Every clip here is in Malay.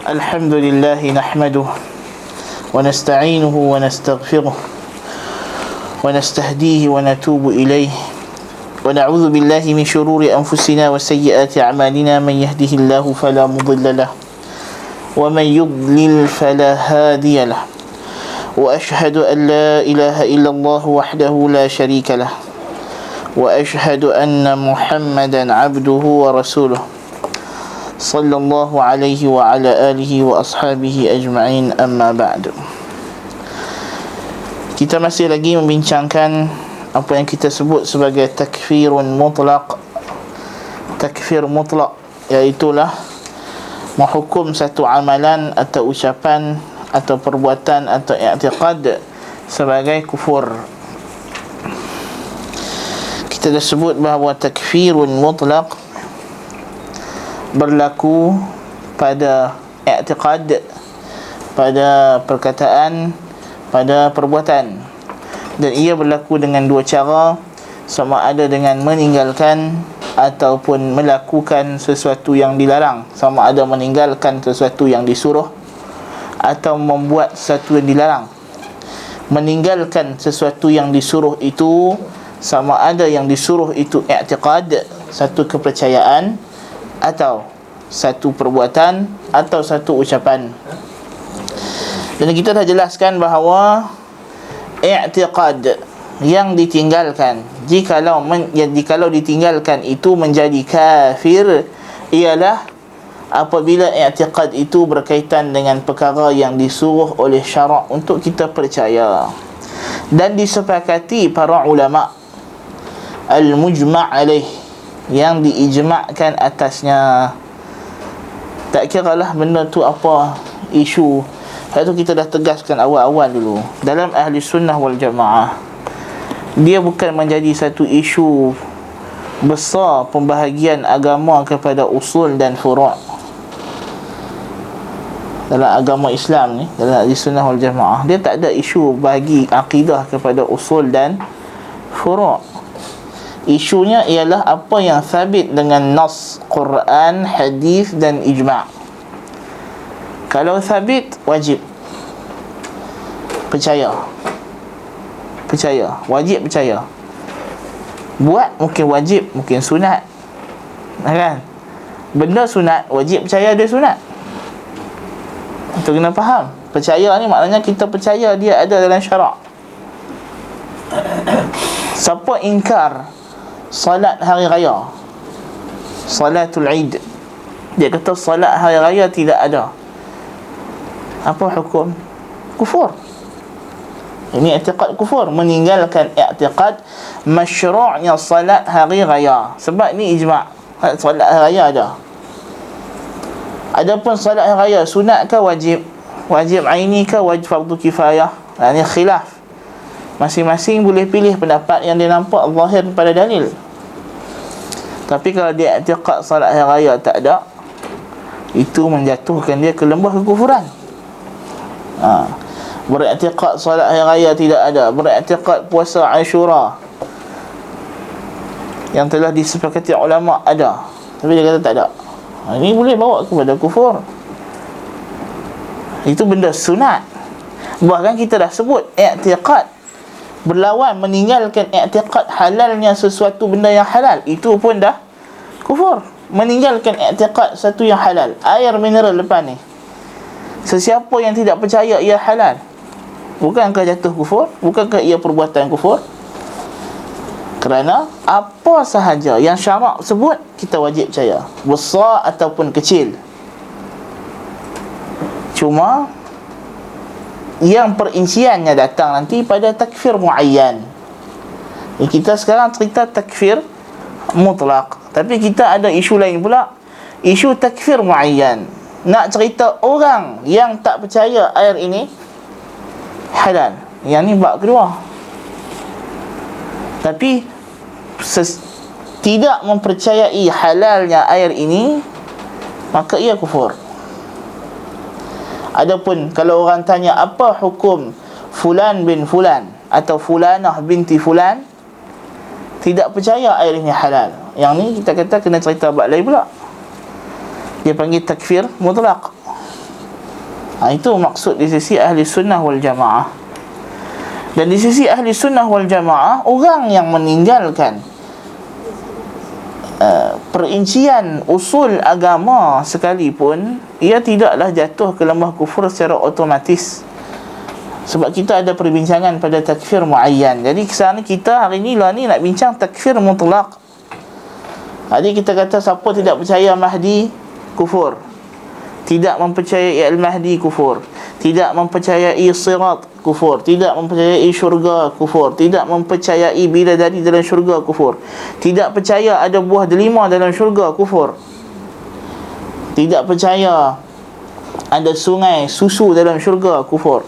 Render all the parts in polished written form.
الحمد لله نحمده ونستعينه ونستغفره ونستهديه ونتوب إليه ونعوذ بالله من شرور أنفسنا وسيئات أعمالنا من يهده الله فلا مضل له ومن يضلل فلا هادي له وأشهد أن لا إله إلا الله وحده لا شريك له وأشهد أن محمدا عبده ورسوله صلى الله عليه وعلى آله وأصحابه أجمعين أما بعد. Kita masih lagi membincangkan apa yang kita sebut sebagai takfirun mutlaq. Takfir mutlaq iaitulah menghukum satu amalan atau ucapan atau perbuatan atau i'tiqad sebagai kufur. Kita dah sebut bahawa takfirun mutlaq berlaku pada i'tiqad, pada perkataan, pada perbuatan, dan ia berlaku dengan dua cara, sama ada dengan meninggalkan ataupun melakukan sesuatu yang dilarang, sama ada meninggalkan sesuatu yang disuruh atau membuat sesuatu yang dilarang. Meninggalkan sesuatu yang disuruh itu sama ada yang disuruh itu i'tiqad, satu kepercayaan, atau satu perbuatan, atau satu ucapan. Dan kita dah jelaskan bahawa i'tiqad yang ditinggalkan, jikalau ditinggalkan itu menjadi kafir, ialah apabila i'tiqad itu berkaitan dengan perkara yang disuruh oleh syarak untuk kita percaya dan disepakati para ulama, al-mujma' alaih, yang diijma'kan atasnya. Tak kiralah benda tu apa isu. Itu kita dah tegaskan awal-awal dulu. Dalam ahli sunnah wal jamaah, dia bukan menjadi satu isu besar pembahagian agama kepada usul dan furu'. Dalam agama Islam ni, dalam ahli sunnah wal jamaah, dia tak ada isu bagi akidah kepada usul dan furu'. Isunya ialah apa yang sabit dengan nas Quran, hadis dan ijma'. Kalau sabit, wajib percaya. Wajib percaya. Buat mungkin wajib, mungkin sunat, kan? Benda sunat, wajib percaya dia sunat. Itu kena faham. Percaya ni maknanya kita percaya dia ada dalam syarak. Siapa ingkar salat hari raya, salatul Eid, dia kata salat hari raya tidak ada, apa hukum? Kufur. Ini i'tiqad kufur, meninggalkan i'tiqad masyru'nya salat hari raya. Sebab ni ijma', salat hari raya ada. Adapun salat hari raya sunat ke wajib? Wajib aini ke wajib fardu kifayah? Ini khilaf. Masing-masing boleh pilih pendapat yang dia nampak zahir pada dalil. Tapi kalau dia i'tiqad salat hari raya tak ada, itu menjatuhkan dia ke lembah kekufuran. Beriktiqad salat hari raya tidak ada, beriktiqad puasa Ashura yang telah disepakati ulama ada, tapi dia kata tak ada, ini boleh bawa kepada kufur. Itu benda sunat. Bahkan kita dah sebut i'tiqad berlawan meninggalkan i'tiqad halalnya sesuatu benda yang halal, itu pun dah kufur. Meninggalkan i'tiqad satu yang halal, air mineral depan ni, sesiapa yang tidak percaya ia halal, bukankah jatuh kufur? Bukankah ia perbuatan kufur? Kerana apa sahaja yang syarak sebut, kita wajib percaya, besar ataupun kecil. Cuma yang perinciannya datang nanti pada takfir muayyan. Kita sekarang cerita takfir mutlaq, tapi kita ada isu lain pula, isu takfir muayyan. Nak cerita orang yang tak percaya air ini halal. Yang ni bab kedua. Tapi tidak mempercayai halalnya air ini, maka ia kufur. Adapun kalau orang tanya apa hukum fulan bin fulan atau fulanah binti fulan, tidak percaya air ini halal, yang ni kita kata kena cerita bab lain pula. Dia panggil takfir mutlaq. Itu maksud di sisi ahli sunnah wal jamaah. Dan di sisi ahli sunnah wal jamaah, orang yang meninggalkan perincian usul agama sekalipun, ia tidaklah jatuh ke lembah kufur secara otomatis. Sebab kita ada perbincangan pada takfir muayyan. Jadi sekarang kita hari ni nak bincang takfir mutlak. Jadi kita kata siapa tidak percaya Mahdi, kufur. Tidak mempercayai Al-Mahdi, kufur. Tidak mempercayai sirat, kufur. Tidak mempercayai syurga, kufur. Tidak mempercayai bidadari dalam syurga, kufur. Tidak percaya ada buah delima dalam syurga, kufur. Tidak percaya ada sungai susu dalam syurga, kufur.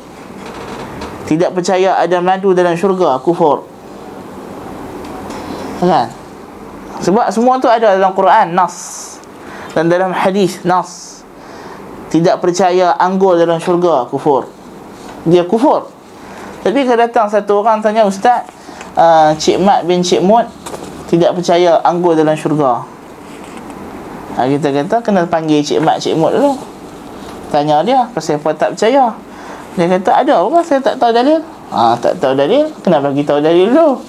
Tidak percaya ada madu dalam syurga, kufur. Kan? Sebab semua tu ada dalam Quran, nas, dan dalam hadis, nas. Tidak percaya anggur dalam syurga, kufur. Dia kufur. Tapi kalau datang satu orang tanya, Ustaz, Cik Mat bin Cik Mut tidak percaya anggur dalam syurga. Kita kata kena panggil Cik Mat Cik Mut dulu. Tanya dia, pasal apa tak percaya? Dia kata, ada orang saya tak tahu dalil. Tak tahu dalil, kena bagi tahu dalil dulu.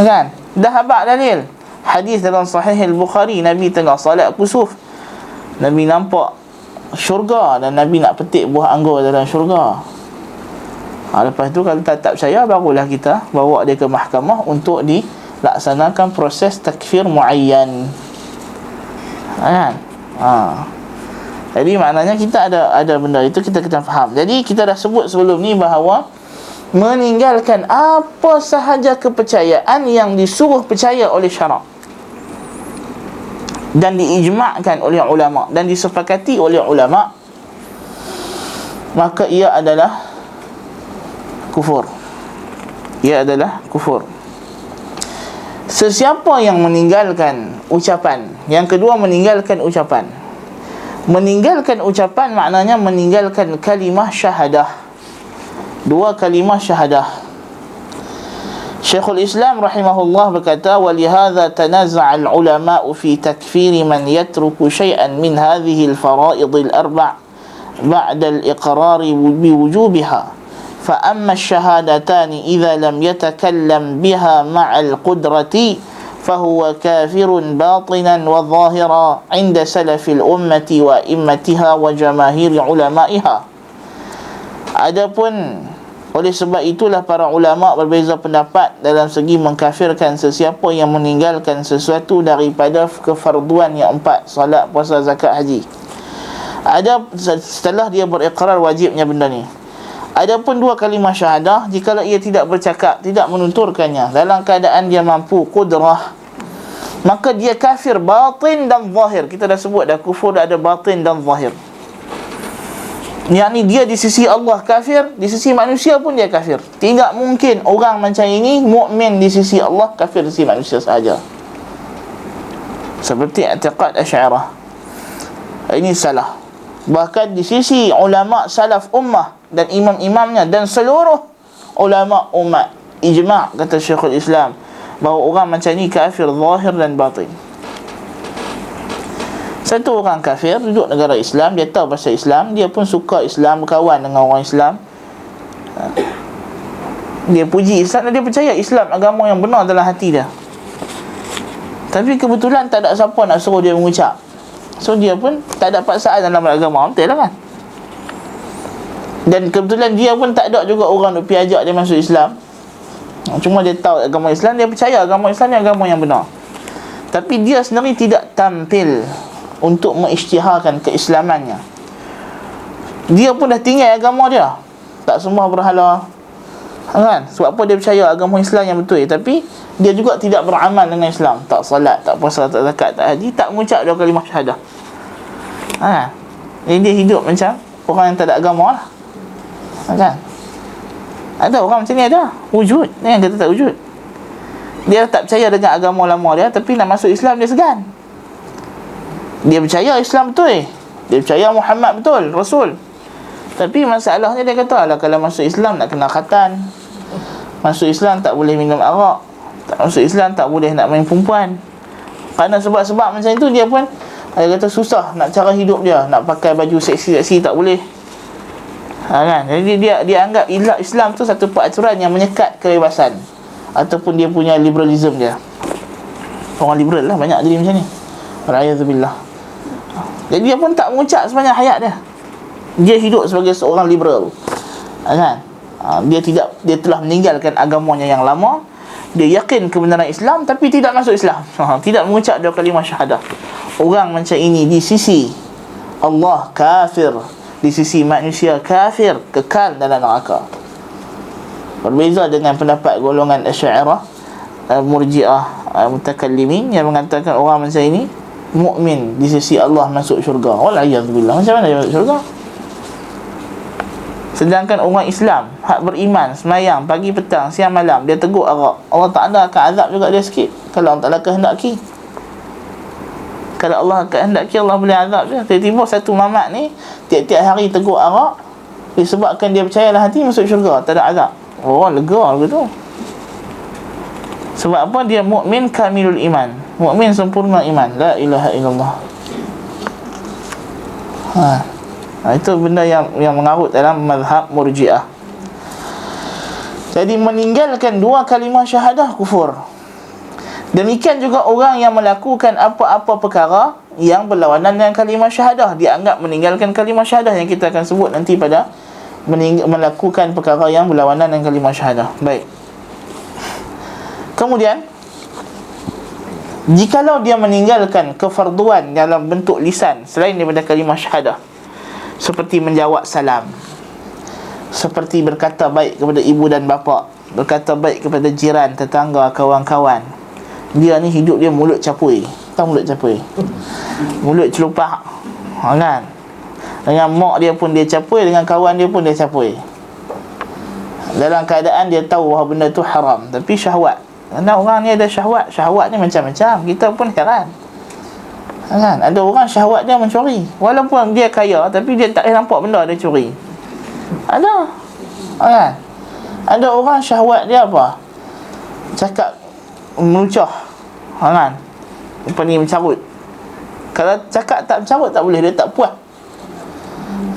Kan? Dah habaq dalil. Hadis dalam Sahih Al-Bukhari, Nabi tengah salat kusuf. Nabi nampak syurga dan Nabi nak petik buah anggur dalam syurga. Lepas tu kalau tak percaya, barulah kita bawa dia ke mahkamah untuk dilaksanakan proses takfir muayyan. Kan? Jadi maknanya kita ada benda itu, kita kena faham. Jadi kita dah sebut sebelum ni bahawa meninggalkan apa sahaja kepercayaan yang disuruh percaya oleh syarak dan diijma'kan oleh ulama dan disepakati oleh ulama, maka ia adalah kufur. Ia adalah kufur. Sesiapa yang meninggalkan ucapan, yang kedua meninggalkan ucapan. Meninggalkan ucapan maknanya meninggalkan kalimah syahadah. Dua kalimah syahadah. Syekhul Islam rahimahullah berkata, walihadha tanaza'a al-ulama'u fi takfiri man yatruku syai'an min hadhihi al-fara'id al-arba' ba'da al-iqrar biwujubiha. Fa amma ash-shahadatani idha lam yatakallam biha ma'al qudrati fahuwa kafirun batinan wa zahira 'inda salafil ummati wa immatiha wa jamaahiri ulama'iha. Adapun oleh sebab itulah para ulama berbeza pendapat dalam segi mengkafirkan sesiapa yang meninggalkan sesuatu daripada kefarduan yang empat: salat, puasa, zakat, haji. Setelah dia berikrar wajibnya benda ni. Adapun dua kalimah syahadah, jikalau ia tidak bercakap, tidak menuturkannya dalam keadaan dia mampu qudrah, maka dia kafir batin dan zahir. Kita dah sebut dah, kufur dah ada batin dan zahir. Yang ni dia di sisi Allah kafir, di sisi manusia pun dia kafir. Tidak mungkin orang macam ini mukmin di sisi Allah, kafir di sisi manusia sahaja. Seperti i'tiqad Asy'ariyah. Ini salah. Bahkan di sisi ulama salaf ummah dan imam-imamnya dan seluruh ulama umat, ijma' kata Syekhul Islam bahawa orang macam ni kafir zahir dan batin. Satu orang kafir duduk negara Islam, dia tahu bahasa Islam, dia pun suka Islam, berkawan dengan orang Islam, dia puji Islam dan dia percaya Islam agama yang benar dalam hati dia. Tapi kebetulan tak ada siapa nak suruh dia mengucap, so dia pun tak ada paksaan dalam agama, betul lah kan? Dan kebetulan dia pun tak ada juga orang nak pergi ajak dia masuk Islam. Cuma dia tahu agama Islam, dia percaya agama Islam ni agama yang benar. Tapi dia sendiri tidak tampil untuk mengisytiharkan keislamannya. Dia pun dah tinggal agama dia, tak sembah berhala, kan? Sebab apa? Dia percaya agama Islam yang betul, tapi dia juga tidak beramal dengan Islam. Tak salat, tak puasa, tak zakat, tak haji, tak mengucap dua kalimah syahadah. Jadi dia hidup macam orang yang tak ada agama lah, kan? Ada orang macam ni, ada wujud. Yang kata tak wujud, dia tak percaya dengan agama lama dia, tapi nak masuk Islam dia segan. Dia percaya Islam betul, dia percaya Muhammad betul, Rasul. Tapi masalahnya dia kata, alah, kalau masuk Islam nak kena khatan, masuk Islam tak boleh minum arak, tak masuk Islam tak boleh nak main perempuan. Kerana sebab-sebab macam itu, dia pun, dia kata susah nak cara hidup dia, nak pakai baju seksi-seksi tak boleh, Kan? Jadi dia anggap Islam tu satu peraturan yang menyekat kebebasan, ataupun dia punya liberalism dia. Orang liberal lah banyak jadi macam ni. Wa'alaikumsalam. Jadi dia pun tak mengucap sepanjang hayat dia. Dia hidup sebagai seorang liberal. Kan? Dia telah meninggalkan agamanya yang lama. Dia yakin kebenaran Islam tapi tidak masuk Islam. Tidak mengucap dua kalimah syahadah. Orang macam ini di sisi Allah kafir, di sisi manusia kafir, kekal dalam neraka. Berbeza dengan pendapat golongan Asy'ariyah, Murji'ah, Mutakallimin yang mengatakan orang macam ini mukmin di sisi Allah masuk syurga. Wal'iyadzubillah. Macam mana dia masuk syurga? Sedangkan orang Islam hak beriman, semayang pagi petang siang malam, dia tegur arak, Allah Ta'ala akan azab juga dia sikit kalau Allah Ta'ala kehendaki. Kalau Allah kehendaki, Allah boleh azab dia. Tiba-tiba satu mamat ni tiap-tiap hari tegur arak, disebabkan dia percayalah hati masuk syurga, tak ada azab. Oh, lega begitu. Sebab apa? Dia mukmin kamilul iman, mukmin sempurna iman. La ilaha illallah. Itu benda yang mengarut dalam mazhab Murji'ah. Jadi meninggalkan dua kalimah syahadah kufur. Demikian juga orang yang melakukan apa-apa perkara yang berlawanan dengan kalimah syahadah, dianggap meninggalkan kalimah syahadah, yang kita akan sebut nanti pada melakukan perkara yang berlawanan dengan kalimah syahadah. Baik. Kemudian, jikalau dia meninggalkan kefarduan dalam bentuk lisan selain daripada kalimah syahadah, seperti menjawab salam, seperti berkata baik kepada ibu dan bapa, berkata baik kepada jiran, tetangga, kawan-kawan. Dia ni hidup dia mulut capui. Tahu mulut capui? Mulut celupak. Kan? Dengan mak dia pun dia capui, dengan kawan dia pun dia capui. Dalam keadaan dia tahu bahawa benda tu haram, tapi syahwat. Kerana orang ni ada syahwat. Syahwat ni macam-macam. Kita pun heran. Kan? Ada orang syahwat dia mencuri, walaupun dia kaya, tapi dia tak boleh nampak benda dia curi. Ada. Kan? Ada orang syahwat dia apa? Cakap melucah. Kan? Apa ni, mencarut. Kalau cakap tak mencarut tak boleh, dia tak puas.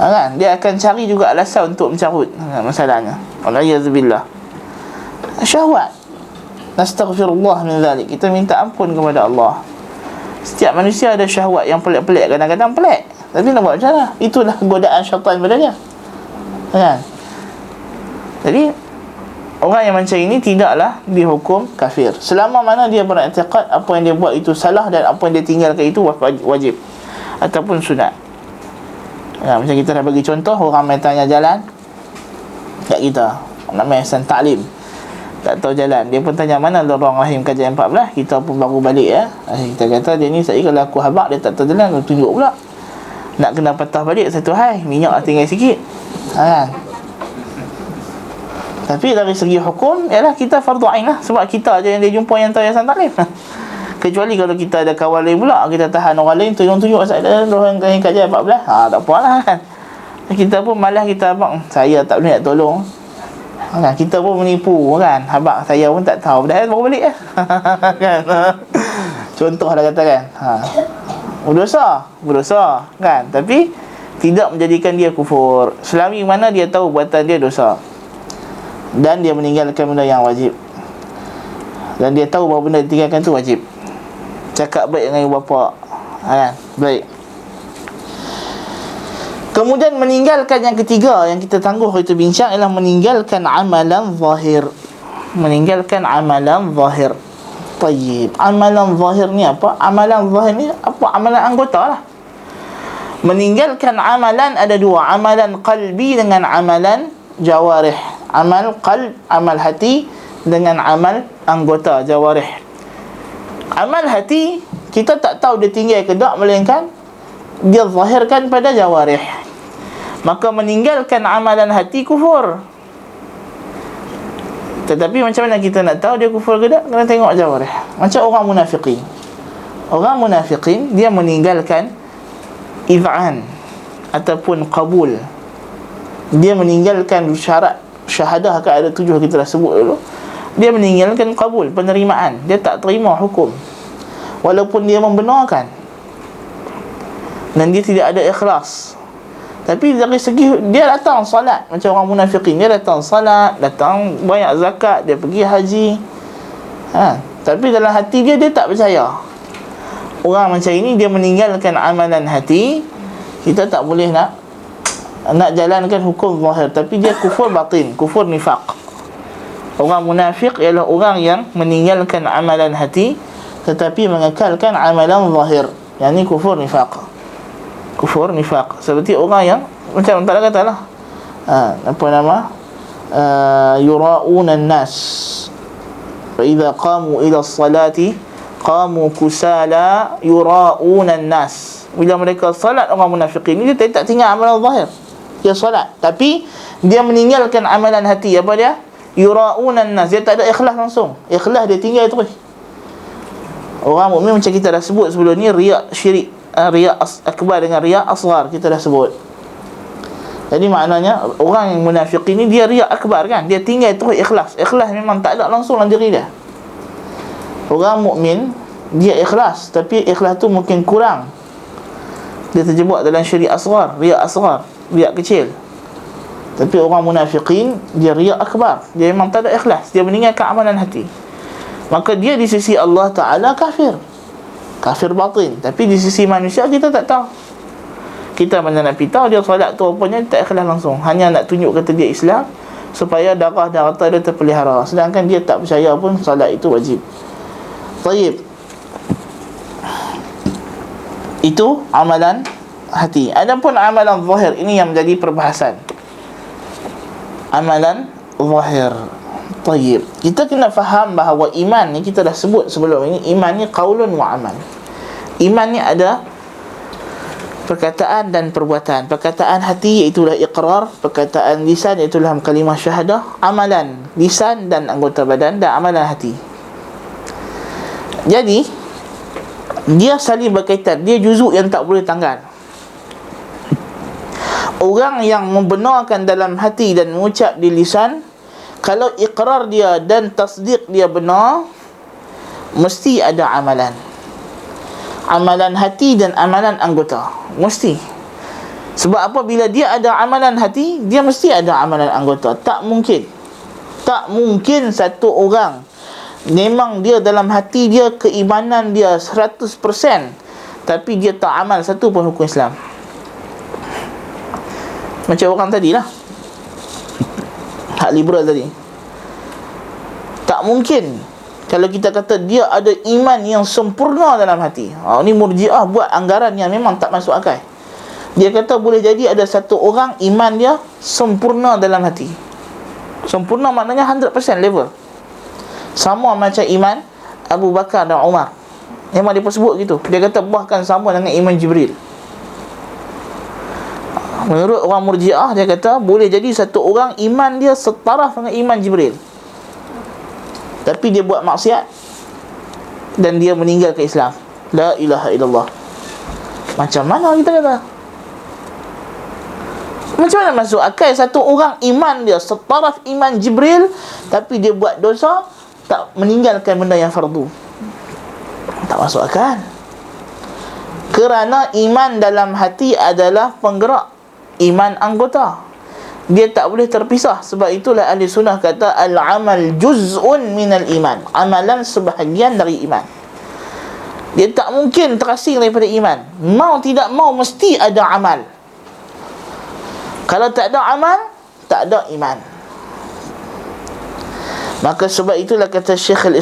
Kan? Dia akan cari juga alasan untuk mencarut. Masalahnya. Wa'alaikumsalam. Syahwat. Nastaghfirullah min zalik. Kita minta ampun kepada Allah. Setiap manusia ada syahwat yang pelik-pelik, kadang-kadang pelik, tapi nak buat macam mana? Itulah godaan syaitan pada dia. Kan? Jadi orang yang macam ini tidaklah dihukum kafir selama mana dia beriktikad apa yang dia buat itu salah, dan apa yang dia tinggalkan itu wajib ataupun sunat. Macam kita dah bagi contoh, orang main tanya jalan kat kita, nak main Ihsan Ta'lim, tak tahu jalan, dia pun tanya mana lorong rahim kajian 14. Kita pun baru balik kita kata dia ni, saya kalau aku habaq dia tak tahu jalan, aku tunjuk pula. Nak kena patah balik satu hai, minyak lah tinggal sikit. Kan? Tapi dari segi hukum, ialah kita fardu ain lah, sebab kita je yang dia jumpa yang tahu Ihsan Ta'lim. Kecuali kalau kita ada kawan lain pula, kita tahan orang lain tunjuk lorong rahim kajian 14, tak apalah kan. Kita pun malas, kita abang saya tak boleh nak tolong. Kan? Kita pun menipu kan, habaq saya pun tak tahu, dah baru balik kan. Contohlah katakan, berdosa kan, tapi tidak menjadikan dia kufur selagi mana dia tahu buatan dia dosa dan dia meninggalkan benda yang wajib, dan dia tahu bahawa benda ditinggalkan tu wajib. Cakap baik dengan ibu bapa, kan? Baik. Kemudian meninggalkan yang ketiga yang kita tangguh itu bincang ialah meninggalkan amalan zahir. Meninggalkan amalan zahir. Tayyib. Amalan zahir ni apa? Amalan zahir ni apa? Amalan anggota lah. Meninggalkan amalan ada dua, amalan qalbi dengan amalan jawarih. Amal qalb, amal hati, dengan amal anggota jawarih. Amal hati kita tak tahu dia tinggal ke tak, melainkan dia zahirkan pada jawarih. Maka meninggalkan amalan hati kufur. Tetapi macam mana kita nak tahu dia kufur ke tak? Kena tengok jawarih. Macam orang munafiqin. Orang munafiqin dia meninggalkan iz'an ataupun qabul. Dia meninggalkan syarat syahadah, akan ada 7 kita dah sebut dulu. Dia meninggalkan qabul, penerimaan. Dia tak terima hukum walaupun dia membenarkan, dan dia tidak ada ikhlas. Tapi dari segi dia datang salat macam orang munafikin, dia datang salat, datang banyak zakat, dia pergi haji, tapi dalam hati dia tak percaya. Orang macam ini dia meninggalkan amalan hati. Kita tak boleh nak jalankan hukum zahir, tapi dia kufur batin, kufur nifaq. Orang munafik ialah orang yang meninggalkan amalan hati tetapi mengekalkan amalan zahir. Yang ni kufur nifaq. Kufur nifaq. Seperti orang yang macam tak kata lah, yura'una an-nas fa idza qamu ila as-salati qamu kusala yura'una an-nas. Bila mereka salat, orang munafikin ni dia tak tinggal amalan zahir. Dia salat tapi dia meninggalkan amalan hati. Apa dia? Yura'una an-nas. Dia tak ada ikhlas langsung. Ikhlas dia tinggal terus. Orang mukmin macam kita dah sebut sebelum ni, riya syirik, riya akbar dengan riya asghar kita dah sebut. Jadi maknanya orang yang munafikin ni dia riya akbar kan, dia tinggal terus ikhlas. Ikhlas memang tak ada langsung dalam diri dia. Orang mukmin dia ikhlas, tapi ikhlas tu mungkin kurang. Dia terjebak dalam syirik asghar, riya asghar, riya kecil. Tapi orang munafikin dia riya akbar, dia memang tak ada ikhlas, dia meninggalkan amalan hati. Maka dia di sisi Allah Ta'ala kafir, kafir batin. Tapi di sisi manusia kita tak tahu. Kita mana nak tahu dia solat tu rupanya tak ikhlas langsung, hanya nak tunjuk kata dia Islam supaya darah dan harta dia terpelihara, sedangkan dia tak percaya pun solat itu wajib. Tayyib, itu amalan hati. Adapun amalan zahir, ini yang menjadi perbahasan. Amalan zahir. Tayyib, kita kena faham bahawa iman ni kita dah sebut sebelum ini, iman ni qaulun wa amal. Iman ni ada perkataan dan perbuatan. Perkataan hati iaitulah iqrar, perkataan lisan iaitulah kalimah syahadah, amalan lisan dan anggota badan, dan amalan hati. Jadi dia saling berkaitan, dia juzuk yang tak boleh tanggal. Orang yang membenarkan dalam hati dan mengucap di lisan, kalau iqrar dia dan tasdiq dia benar, mesti ada amalan. Amalan hati dan amalan anggota, mesti. Sebab apa? Bila dia ada amalan hati, dia mesti ada amalan anggota. Tak mungkin satu orang memang dia dalam hati dia keimanan dia 100%, tapi dia tak amal satu pun hukum Islam. Macam orang tadi lah, hak liberal tadi. Tak mungkin kalau kita kata dia ada iman yang sempurna dalam hati. Ni Murji'ah buat anggaran yang memang tak masuk akal. Dia kata boleh jadi ada satu orang iman dia sempurna dalam hati. Sempurna maknanya 100% level, sama macam iman Abu Bakar dan Umar. Memang dia pun sebut gitu. Dia kata bahkan sama dengan iman Jibril. Menurut orang Murji'ah, dia kata boleh jadi satu orang iman dia setaraf dengan iman Jibril, tapi dia buat maksiat dan dia meninggal ke Islam. La ilaha illallah. Macam mana kita kata? Macam mana masuk akal satu orang iman dia setaraf iman Jibril, tapi dia buat dosa, tak meninggalkan benda yang fardu? Tak masuk akal. Kerana iman dalam hati adalah penggerak iman anggota, dia tak boleh terpisah. Sebab itulah ahli sunnah kata al-amal juz'un minal iman, amalan sebahagian dari iman. Dia tak mungkin terasing daripada iman. Mau tidak mau mesti ada amal. Kalau tak ada amal, tak ada iman. Maka sebab itulah kata Syekhul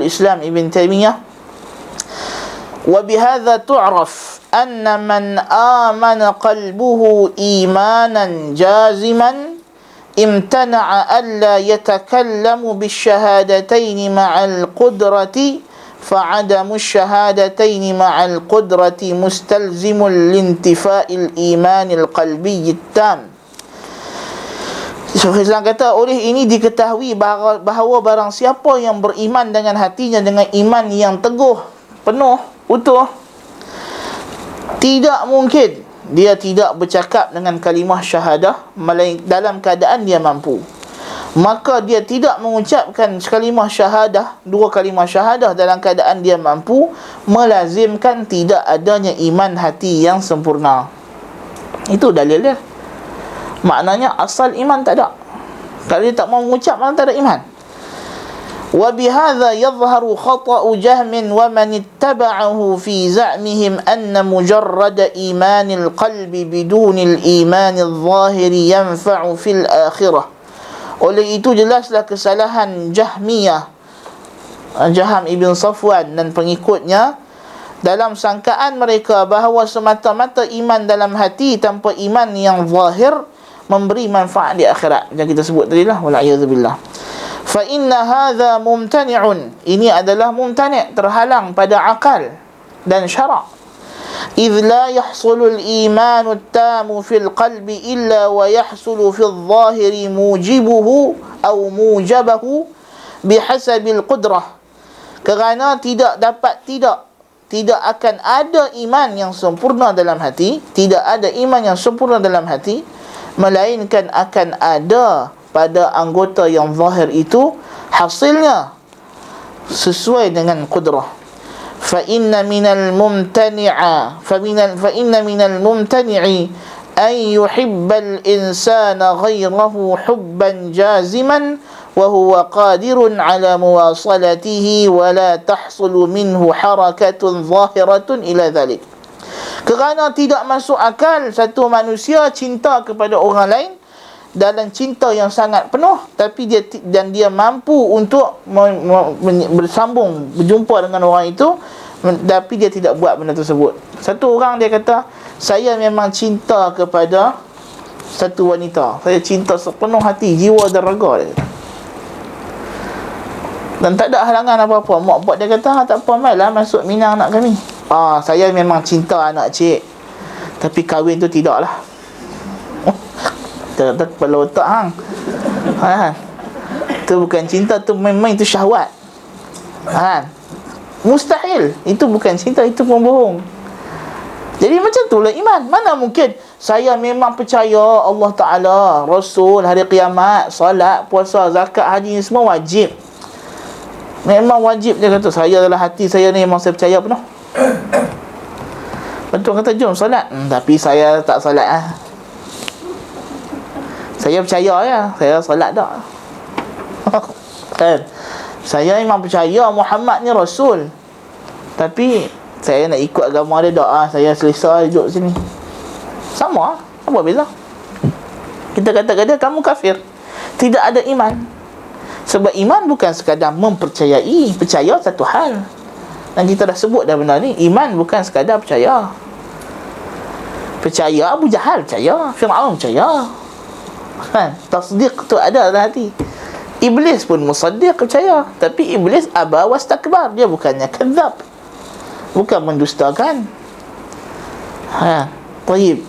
Islam Ibn Taymiyah, wa bihadza tu'raf anna man amana qalbuhu imanan jaziman imtana'a alla yatakallamu bisyahadatayn ma'al qudrati fa'adamu syahadatayn ma'al qudrati mustalzimul lintifa'il imanil qalbiyyit tam. Syekh Islam kata, oleh ini diketahui bahawa barang siapa yang beriman dengan hatinya dengan iman yang teguh, penuh, utuh, tidak mungkin dia tidak bercakap dengan kalimah syahadah dalam keadaan dia mampu. Maka dia tidak mengucapkan kalimah syahadah, dua kalimah syahadah dalam keadaan dia mampu, melazimkan tidak adanya iman hati yang sempurna. Itu dalil dia. Maknanya asal iman tak ada. Kalau dia tak mau mengucap, mana tak ada iman. وبهذا يظهر خطأ جهم ومن اتبعه في زعمهم أن مجرد إيمان القلب بدون الإيمان الظاهر ينفع في الآخرة. Oleh itu jelaslah kesalahan Jahmiyah, Jaham ibn Safwan dan pengikutnya, dalam sangkaan mereka bahawa semata-mata iman dalam hati tanpa iman yang zahir memberi manfaat di akhirat. Yang kita sebut tadi lah, wal'iyadzubillah. Fa inna hadha mumtani'un, ini adalah mumtani', terhalang pada akal dan syara'. إذ لا يحصل الإيمان التام في القلب إلا ويحصل في الظاهر موجبه أو موجبه بحسب القدرة. Kerana tidak akan ada iman yang sempurna dalam hati, tidak ada iman yang sempurna dalam hati, melainkan akan ada pada anggota yang zahir itu hasilnya sesuai dengan qudrah. فإن من الممتنع أن يحب الإنسان غيره حبا جازما وهو قادر على مواصلته ولا تحصل منه حركة ظاهرة إلى ذلك. Kerana tidak masuk akal satu manusia cinta kepada orang lain dalam cinta yang sangat penuh, tapi dia mampu untuk bersambung, berjumpa dengan orang itu, tapi dia tidak buat benda tersebut. Satu orang dia kata, saya memang cinta kepada satu wanita, saya cinta sepenuh hati, jiwa dan raga, dia kata. Dan tak ada halangan apa-apa. Mak buat dia kata, tak apa, mailah masuk minang anak kami. Saya memang cinta anak cik, tapi kahwin tu tidak lah. Kata kepala otak hang. Itu bukan cinta, tu main-main, tu syahwat. Mustahil. Itu bukan cinta, itu pembohong. Jadi macam itulah iman. Mana mungkin saya memang percaya Allah Ta'ala, Rasul, hari kiamat, salat, puasa, zakat, haji ni semua wajib. Memang wajib. Dia kata, saya dalam hati saya ni memang saya percaya penuh. Betul kata, jom salat. Tapi saya tak salat Saya percaya ya, saya salat tak. Kan? Saya memang percaya Muhammad ni Rasul, tapi saya nak ikut agama dia tak. Saya selesa duduk sini. Sama, apa beza? Kita katakan dia, kamu kafir, tidak ada iman. Sebab iman bukan sekadar mempercayai. Percaya satu hal, dan kita dah sebut dah benda ni. Iman bukan sekadar percaya. Percaya Abu Jahal percaya, Fir'aun percaya. Tasdiq tu ada dalam hati. Iblis pun musaddiq, percaya. Tapi Iblis aba wastakbar. Dia bukannya kadzab, bukan mendustakan. Tayyib.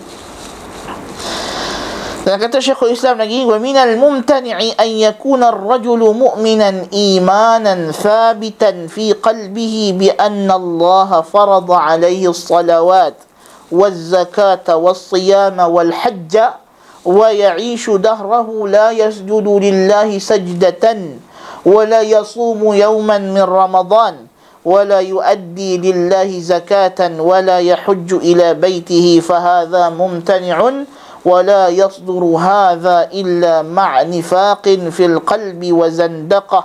Dan kata Syekhul Islam lagi, wa minal mumtani'i an yakuna ar-rajulu mu'minan imanan thabitan fi qalbihi bi anna Allah farada alayhi as-salawat waz-zakata was-siyama wal-hajja ويعيش دهره لا يسجد لله سجدة ولا يصوم يوما من رمضان ولا يؤدي لله زكاة ولا يحج إلى بيته فهذا ممتنع ولا يصدر هذا إلا مع نفاق في القلب وزندقة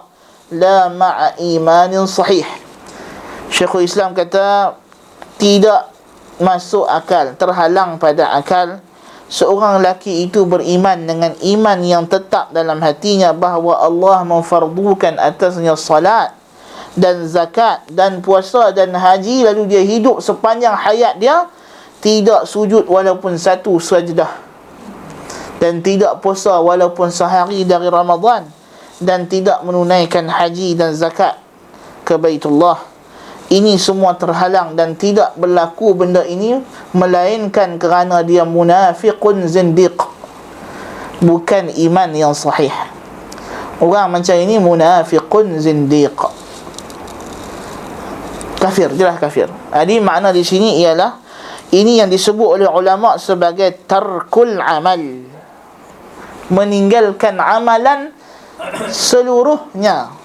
لا مع إيمان صحيح. Syekhul Islam kata, tidak masuk akal, terhalang pada akal seorang lelaki itu beriman dengan iman yang tetap dalam hatinya bahawa Allah memfardukan atasnya salat dan zakat dan puasa dan haji, lalu dia hidup sepanjang hayat dia tidak sujud walaupun satu sajdah, dan tidak puasa walaupun sehari dari Ramadan, dan tidak menunaikan haji dan zakat ke Baitullah. Ini semua terhalang dan tidak berlaku benda ini melainkan kerana dia munafiqun zindiq, bukan iman yang sahih. Orang macam ini munafiqun zindiq, kafir, jelas kafir. Jadi makna di sini ialah ini yang disebut oleh ulama sebagai tarkul amal, meninggalkan amalan seluruhnya.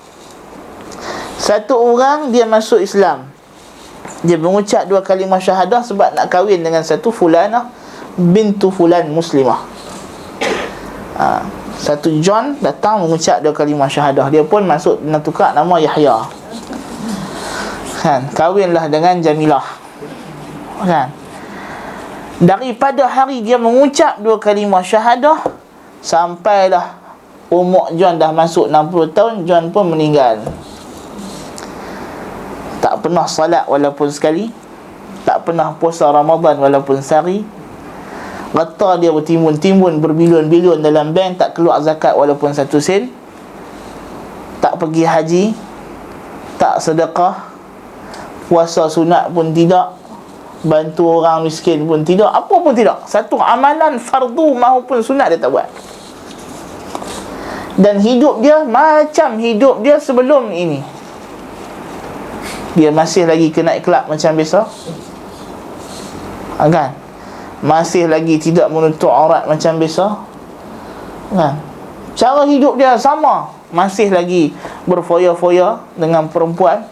Satu orang dia masuk Islam, dia mengucap dua kalimah syahadah sebab nak kahwin dengan satu fulanah bintu fulan muslimah. Satu John datang mengucap dua kalimah syahadah, dia pun masuk dan tukar nama Yahya. Kan, kahwinlah dengan Jamilah. Kan, daripada hari dia mengucap dua kalimah syahadah sampailah umur John dah masuk 60 tahun, John pun meninggal. Tak pernah salat walaupun sekali, tak pernah puasa Ramadan walaupun sehari. Harta dia bertimbun-timbun berbilion-bilion dalam bank, tak keluar zakat walaupun 1 sen. Tak pergi haji, tak sedekah, puasa sunat pun tidak, bantu orang miskin pun tidak, apa pun tidak. Satu amalan fardu maupun sunat dia tak buat. Dan hidup dia macam hidup dia sebelum ini. Dia masih lagi ke night club macam biasa, kan? Masih lagi tidak menutup aurat macam biasa, kan? Cara hidup dia sama, masih lagi berfoya-foya dengan perempuan,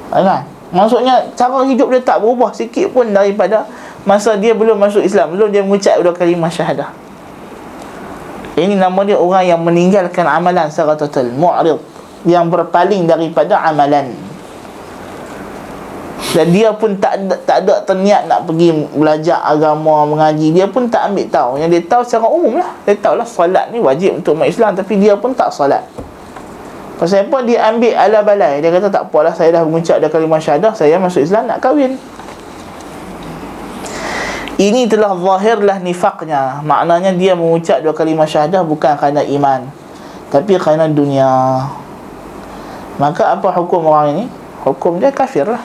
kan? Maksudnya cara hidup dia tak berubah sikit pun daripada masa dia belum masuk Islam, belum dia mengucap dua kalimah syahadah. Ini nama dia orang yang meninggalkan amalan secara total, mu'rid, yang berpaling daripada amalan. Dan dia pun tak ada terniat nak pergi belajar agama, mengaji. Dia pun tak ambil tahu. Yang dia tahu secara umum lah, dia tahu lah solat ni wajib untuk umat Islam, tapi dia pun tak solat. Pasal apa? Dia ambil ala balai. Dia kata tak apalah, saya dah mengucap dah kalimah syahadah, saya masuk Islam, nak kahwin. Ini telah zahirlah nifaknya. Maknanya dia mengucap dua kalimah syahadah bukan kerana iman, tapi kerana dunia. Maka apa hukum orang ini? Hukum dia kafir lah.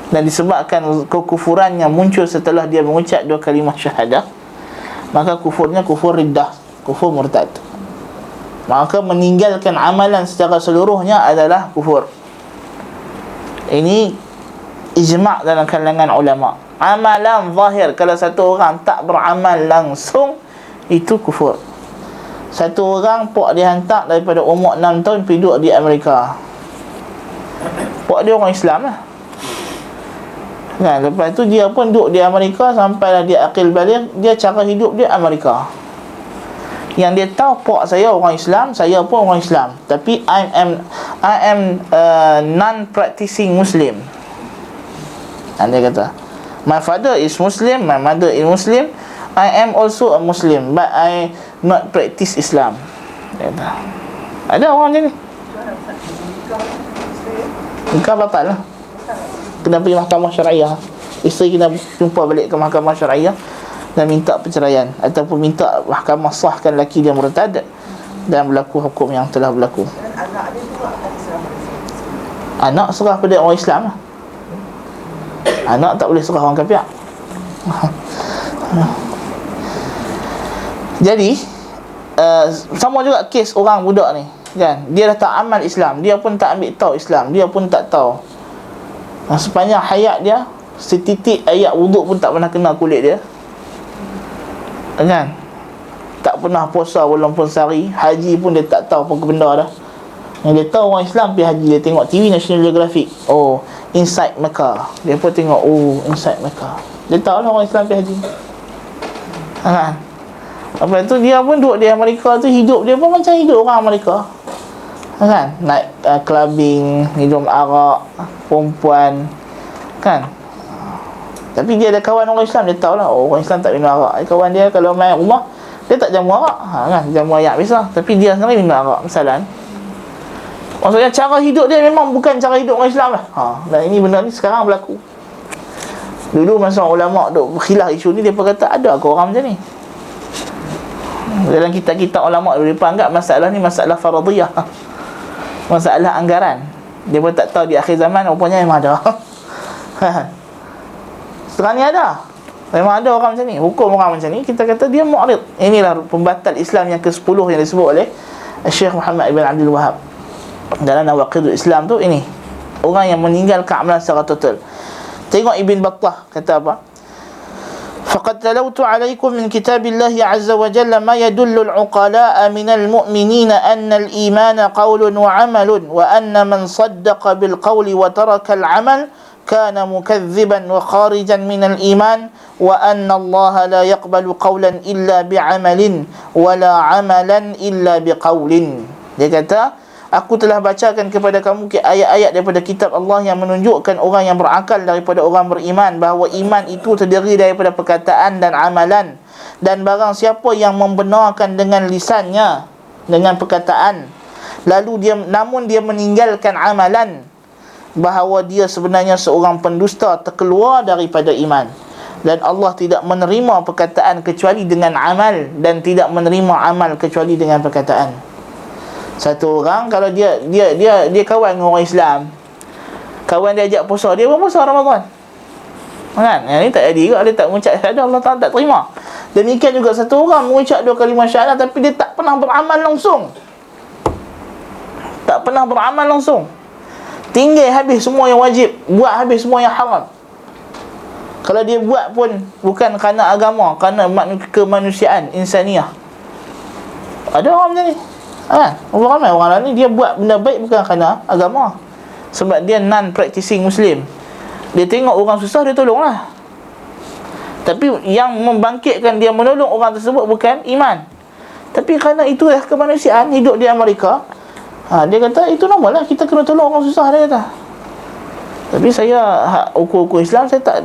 Dan disebabkan kekufurannya muncul setelah dia mengucap dua kalimah syahadah, maka kufurnya kufur riddah, kufur murtad. Maka meninggalkan amalan secara seluruhnya adalah kufur. Ini ijma' dalam kalangan ulama. Amalan zahir, kalau satu orang tak beramal langsung, itu kufur. Satu orang pok dia hantar daripada umur 6 tahun pergi duduk di Amerika. Pok dia orang Islam lah, kan? Lepas tu dia pun duduk di Amerika sampailah dia akil balik. Dia cara hidup dia Amerika. Yang dia tahu, pak saya orang Islam, saya pun orang Islam, tapi I am non-practicing Muslim. Dan dia kata, my father is Muslim, my mother is Muslim, I am also a Muslim, but I not practice Islam. Dia kata, ada orang macam ni. Nikah batal lah, kena pergi mahkamah syariah. Isteri kena jumpa balik ke mahkamah syariah dan minta perceraian, ataupun minta mahkamah sahkan laki dia murtad dan berlaku hukum yang telah berlaku. Anak dia juga akan Islam. Anak serah pada orang Islam lah. Anak tak boleh serah orang kafir. Jadi sama juga kes orang budak ni, kan? Dia dah tak amal Islam, dia pun tak ambil tahu Islam, dia pun tak tahu. Sepanjang hayat dia, setitik ayat wuduk pun tak pernah kena kulit dia, kan? Tak pernah puasa walaupun sehari. Haji pun dia tak tahu apa benda dah. Yang dia tahu orang Islam pergi haji, dia tengok TV National Geographic, oh, Inside Mecca. Dia pun tengok, oh, Inside Mecca. Dia tahu lah orang Islam pergi haji, kan? Lepas tu dia pun duduk di Amerika tu, hidup dia pun macam hidup orang Amerika, kan? Naik clubbing, minum arak, perempuan, kan? Tapi dia ada kawan orang Islam, dia tahu lah, oh, orang Islam tak minum arak. Kawan dia kalau main rumah, dia tak jamu arak, kan? Jamu ayak biasa, tapi dia sendiri minum arak, misalnya. Maksudnya cara hidup dia memang bukan cara hidup orang Islam lah. Dan ini benda ni sekarang berlaku. Dulu masa ulama' duk berkhilaf isu ni, dia pun kata ada ke orang macam ni. Dalam kitab-kitab ulama' dia pun anggap masalah ni masalah faradiyah, masalah anggaran. Dia pun tak tahu di akhir zaman rupanya memang ada. Sekarang ni ada, memang ada orang macam ni. Hukum orang macam ni, kita kata dia mu'rid. Inilah pembatal Islam yang ke-10 yang disebut oleh Syekh Muhammad ibn Abdul Wahab dalam Nawaqidul Islam tu. Ini orang yang meninggalkan amalan secara total. Tengok Ibn Battah kata apa? Faqad talawtu alaikum min kitabillahi azza wa jalla ma yadullu al-uqala'a minal mu'minina anna al-imana qawlun wa amalun wa anna man saddaqa bil qawli wa taraka al-amal kana mukadziban wa kharijan minal iman wa anna Allah la yaqbalu qawlan illa bi'amalin wa la amalan illa biqawlin. Dia kata, aku telah bacakan kepada kamu ayat-ayat daripada kitab Allah yang menunjukkan orang yang berakal daripada orang beriman bahawa iman itu terdiri daripada perkataan dan amalan, dan barang siapa yang membenarkan dengan lisannya, dengan perkataan, lalu namun dia meninggalkan amalan, bahawa dia sebenarnya seorang pendusta terkeluar daripada iman. Dan Allah tidak menerima perkataan kecuali dengan amal, dan tidak menerima amal kecuali dengan perkataan. Satu orang kalau dia kawan dengan orang Islam, kawan dia ajak puasa, dia pun puasa Ramadan, kan? Yang ni tak jadi juga, dia tak mengucap syahadah, Allah Ta'ala tak terima. Demikian juga satu orang mengucap 2 kalimah syahadah tapi dia tak pernah beramal langsung. Tak pernah beramal langsung. Tinggal habis semua yang wajib, buat habis semua yang haram. Kalau dia buat pun bukan kerana agama, kerana kemanusiaan, insaniah. Ada orang macam ni, kan? Ramai orang lain ni dia buat benda baik bukan kerana agama, sebab dia non-practicing Muslim. Dia tengok orang susah, dia tolonglah. Tapi yang membangkitkan dia menolong orang tersebut bukan iman, tapi kerana itulah kemanusiaan. Hidup di Amerika, dia kata itu normal lah, kita kena tolong orang susah, dia kata. Tapi saya ukur-ukur Islam, saya tak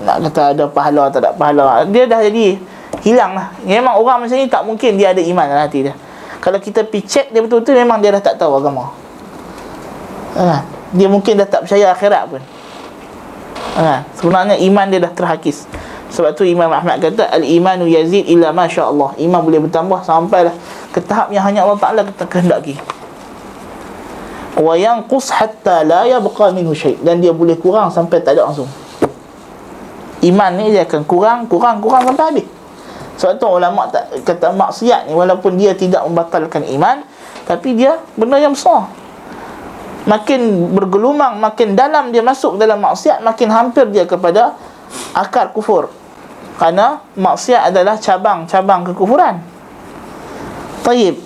nak kata ada pahala tak ada pahala. Dia dah jadi hilang lah. Memang orang macam ni tak mungkin dia ada iman dalam hati dia. Kalau kita pergi check dia betul-betul, memang dia dah tak tahu agama. Dia mungkin dah tak percaya akhirat pun. Sebenarnya iman dia dah terhakis. Sebab tu Imam Ahmad kata, al-imanu yazid illa masya-Allah. Iman boleh bertambah sampailah ke tahap yang hanya Allah Ta'ala kehendaki. Wa yanqus hatta la yabqa minhu syai'. Dan dia boleh kurang sampai tak ada langsung. Iman ni dia akan kurang sampai habis. Sebab tu ulama tak kata maksiat ni walaupun dia tidak membatalkan iman, tapi dia benda yang besar. Makin bergelumang, makin dalam dia masuk dalam maksiat, makin hampir dia kepada akar kufur. Kerana maksiat adalah cabang-cabang kekufuran. Taib.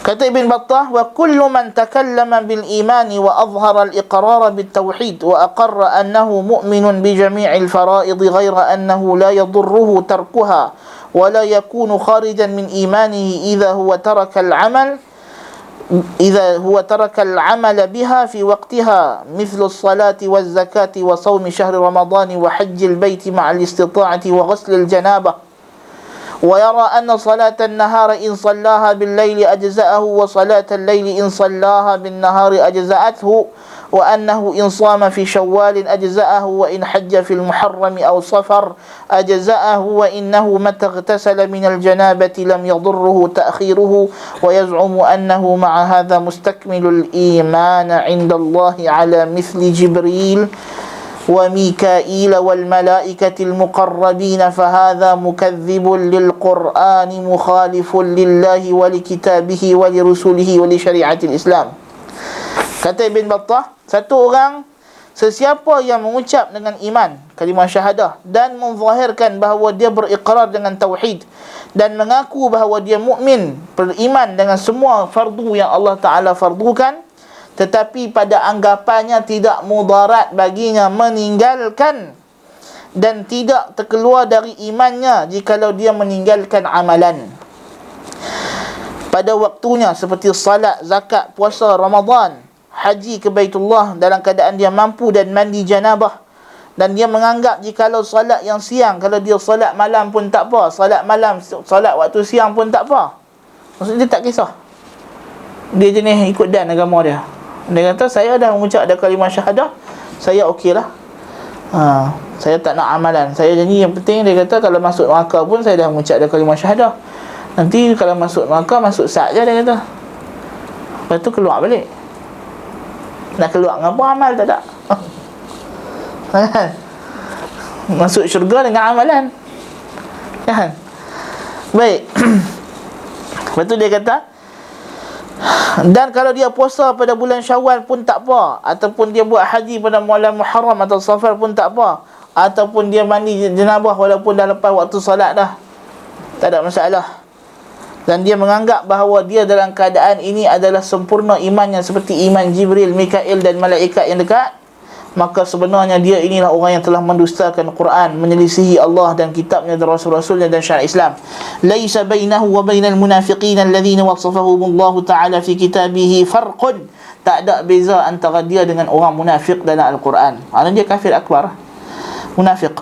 Kata Ibn Battah, wa kullu man takallama bil imani wa azhara al iqrar bit tauhid wa aqarra annahu mu'minun bi jami'il fara'id ghayra annahu la yadurruhu tarkuha wa la yakunu kharijan min imanihi idha huwa taraka al amal biha fi waqtiha mithlu as-salati waz-zakati wa sawmi shahri ramadan wa hajjil baiti ma'a al-istita'ati wa ghusl al-janabah. ويرى أن صلاة النهار إن صلاها بالليل أجزأه وصلاة الليل إن صلاها بالنهار أجزأته وأنه إن صام في شوال أجزأه وإن حج في المحرم أو صفر أجزأه وإنه متى اغتسل من الجنابة لم يضره تأخيره ويزعم أنه مع هذا مستكمل الإيمان عند الله على مثل جبريل وميكائيل والملائكة المقربين فهذا مكذب للقرآن مخالف لله ولكتابه ولرسوله ولشريعة الإسلام. Kata Ibn Battah, satu orang, sesiapa yang mengucap dengan iman kalimah syahadah dan menzahirkan bahawa dia berikrar dengan tauhid dan mengaku bahawa dia mukmin, beriman dengan semua fardu yang Allah Ta'ala fardukan, tetapi pada anggapannya tidak mudarat baginya meninggalkan dan tidak terkeluar dari imannya jikalau dia meninggalkan amalan pada waktunya seperti salat, zakat, puasa, Ramadan, haji ke Baitullah dalam keadaan dia mampu dan mandi janabah. Dan dia menganggap jikalau salat yang siang, kalau dia salat malam pun tak apa, salat malam, salat waktu siang pun tak apa. Maksudnya dia tak kisah, dia jenis ikut dan agama dia. Dia kata, saya dah mengucap ada kalimah syahadah, saya okey lah. Saya tak nak amalan. Saya janji yang penting, dia kata, kalau masuk neraka pun saya dah mengucap ada kalimah syahadah. Nanti kalau masuk neraka, masuk sat je, dia kata. Lepas tu keluar balik. Nak keluar ngapa, amal tak ada. Masuk syurga dengan amalan, kan? Baik. Lepas tu dia kata, dan kalau dia puasa pada bulan Syawal pun tak apa, ataupun dia buat haji pada bulan Muharram atau Safar pun tak apa, ataupun dia mandi janabah walaupun dah lepas waktu solat dah, tak ada masalah. dan dia menganggap bahawa dia dalam keadaan ini adalah sempurna imannya seperti iman Jibril, Mikail dan malaikat yang dekat, maka sebenarnya dia inilah orang yang telah mendustakan Quran, menyelisihi Allah dan kitabnya dan rasul-rasulnya dan syariat Islam. Laisa bainahu wa bainal munafiqin alladhina wasafahumullahu ta'ala fi kitabihi farqun. Tak ada beza antara dia dengan orang munafik dalam Al-Quran. Maksudnya dia kafir akbar, munafik.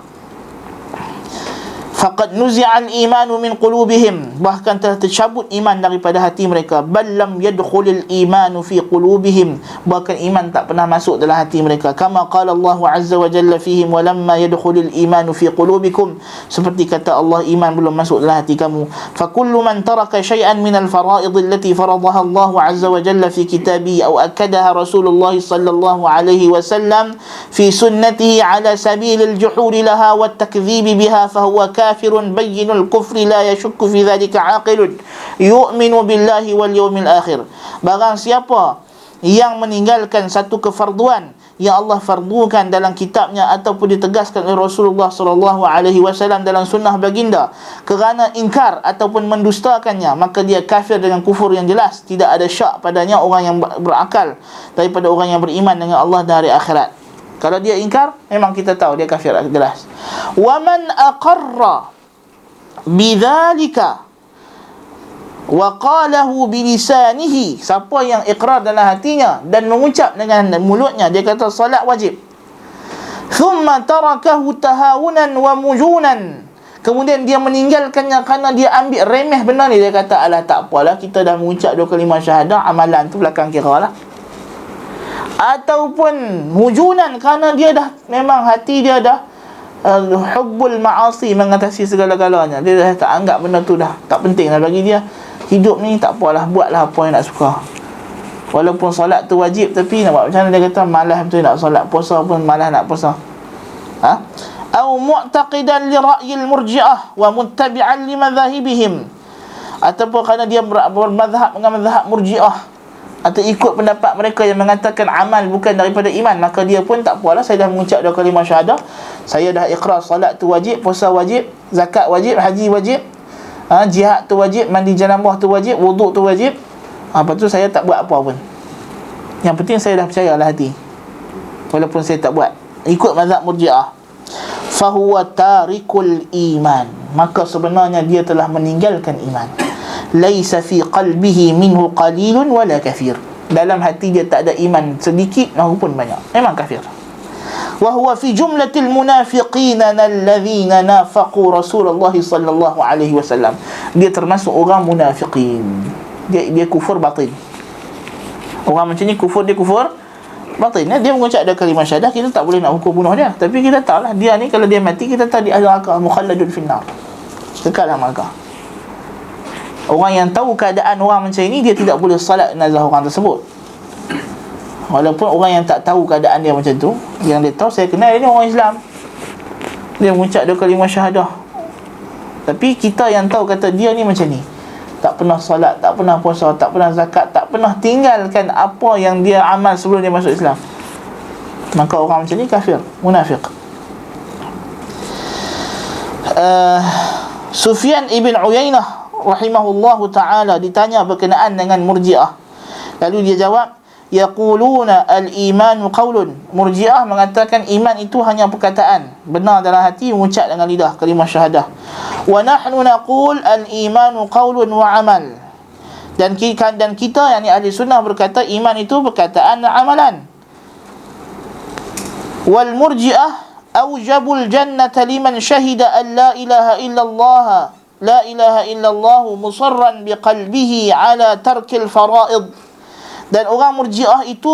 Faqad nuzi'al imanu min qulubihim, bahkan telah tercabut iman daripada hati mereka. Bal lam yadkhulul imanu fi qulubihim, bahkan iman tak pernah masuk dalam hati mereka. Kama qala Allah azza wa jalla fihim wa lamma yadkhulul imanu fi qulubikum, seperti kata Allah, iman belum masuk dalam hati kamu. Fa kullu man taraka shay'an min al-fara'id allati faradaha Allah azza wa jalla fi kitabihi aw akkadaha Rasulullah sallallahu alaihi wasallam fi sunnatihi ala sabil al-juhud laha wa at-takdhib biha fa huwa kafirun bayyinul kufri la yashukku fi dhalika aqilun yu'minu billahi wal yawmil akhir. Barang siapa yang meninggalkan satu kefarduan yang Allah fardukan dalam kitabnya ataupun ditegaskan oleh Rasulullah sallallahu alaihi wasallam dalam sunnah baginda kerana ingkar ataupun mendustakannya, maka dia kafir dengan kufur yang jelas. Tidak ada syak padanya orang yang berakal daripada orang yang beriman dengan Allah dan hari akhirat. Kalau dia ingkar, memang kita tahu dia kafir jelas. Wa man aqarra bidzalika wa qalahu bilisanihi, siapa yang ikrar dalam hatinya dan mengucap dengan mulutnya, dia kata solat wajib, thumma tarakahu tahawunan wa mujunan, kemudian dia meninggalkannya kerana dia ambil remeh benda ni, dia kata alah tak apalah, kita dah mengucap 2 kalimah syahadah, amalan tu belakang kira lah. Ataupun mujunan, kerana dia dah memang hati dia dah hubbul ma'asi, mengatasi segala-galanya, dia dah tak anggap benda tu dah tak penting lah bagi dia. Hidup ni tak apalah, buatlah apa yang nak suka. Walaupun solat tu wajib, tapi nak buat macam mana, dia kata malas betul nak solat, puasa pun malas nak puasa. Au mu'taqidan li ra'yil murji'ah wa muttabi'an li madhahibihim, ataupun kerana dia bermadhab dengan madhab murji'ah atau ikut pendapat mereka yang mengatakan amal bukan daripada iman, maka dia pun tak apalah, saya dah mengucap 2 kalimah syahadah, saya dah iqrar solat tu wajib, puasa wajib, zakat wajib, haji wajib, jihad tu wajib, mandi janabah tu wajib, wuduk tu wajib, lepas tu saya tak buat apa pun, yang penting saya dah percaya lah hati, walaupun saya tak buat, ikut mazhab murji'ah. Fahuwa tarikul iman, maka sebenarnya dia telah meninggalkan iman. Laisa fi qalbihi minhu qalilun wala kathir, dalam hati dia tak ada iman sedikit maupun banyak, memang kafir. Wa huwa fi jumlatil munafiqin alladhina nafaqu Rasulullah sallallahu alaihi wasallam, dia termasuk orang munafiqin, dia kufur batin. Orang macam ni kufur, dia kufur batin. Dia mengucap 2 kalimah syahadah, kita tak boleh nak hukum bunuh dia, tapi kita tahu lah dia ni kalau dia mati, kita tahu dia neraka, mukhalladun finnar, kekal dalam neraka. Orang yang tahu keadaan orang macam ini, dia tidak boleh salat jenazah orang tersebut. Walaupun orang yang tak tahu keadaan dia macam tu, yang dia tahu, saya kenal dia ni orang Islam, dia mengucap 2 kalimah syahadah, tapi kita yang tahu kata dia ni macam ni, tak pernah salat, tak pernah puasa, tak pernah zakat, tak pernah tinggalkan apa yang dia amal sebelum dia masuk Islam, maka orang macam ni kafir, munafik. Sufyan ibn Uyainah rahimahullahu ta'ala ditanya berkenaan dengan murji'ah, lalu dia jawab, yaquluna al-imanu qawlun, murji'ah mengatakan iman itu hanya perkataan, benar dalam hati, mengucap dengan lidah kalimah syahadah. Wa nahnu naqul al-imanu qawlun wa amal, dan kita yakni ahli sunnah berkata iman itu perkataan dan amalan. Wal murji'ah awjabul jannata liman syahida an la ilaha illallah, la ilaha illallah musarran biqalbihi ala tarkil fara'id, dan orang murji'ah itu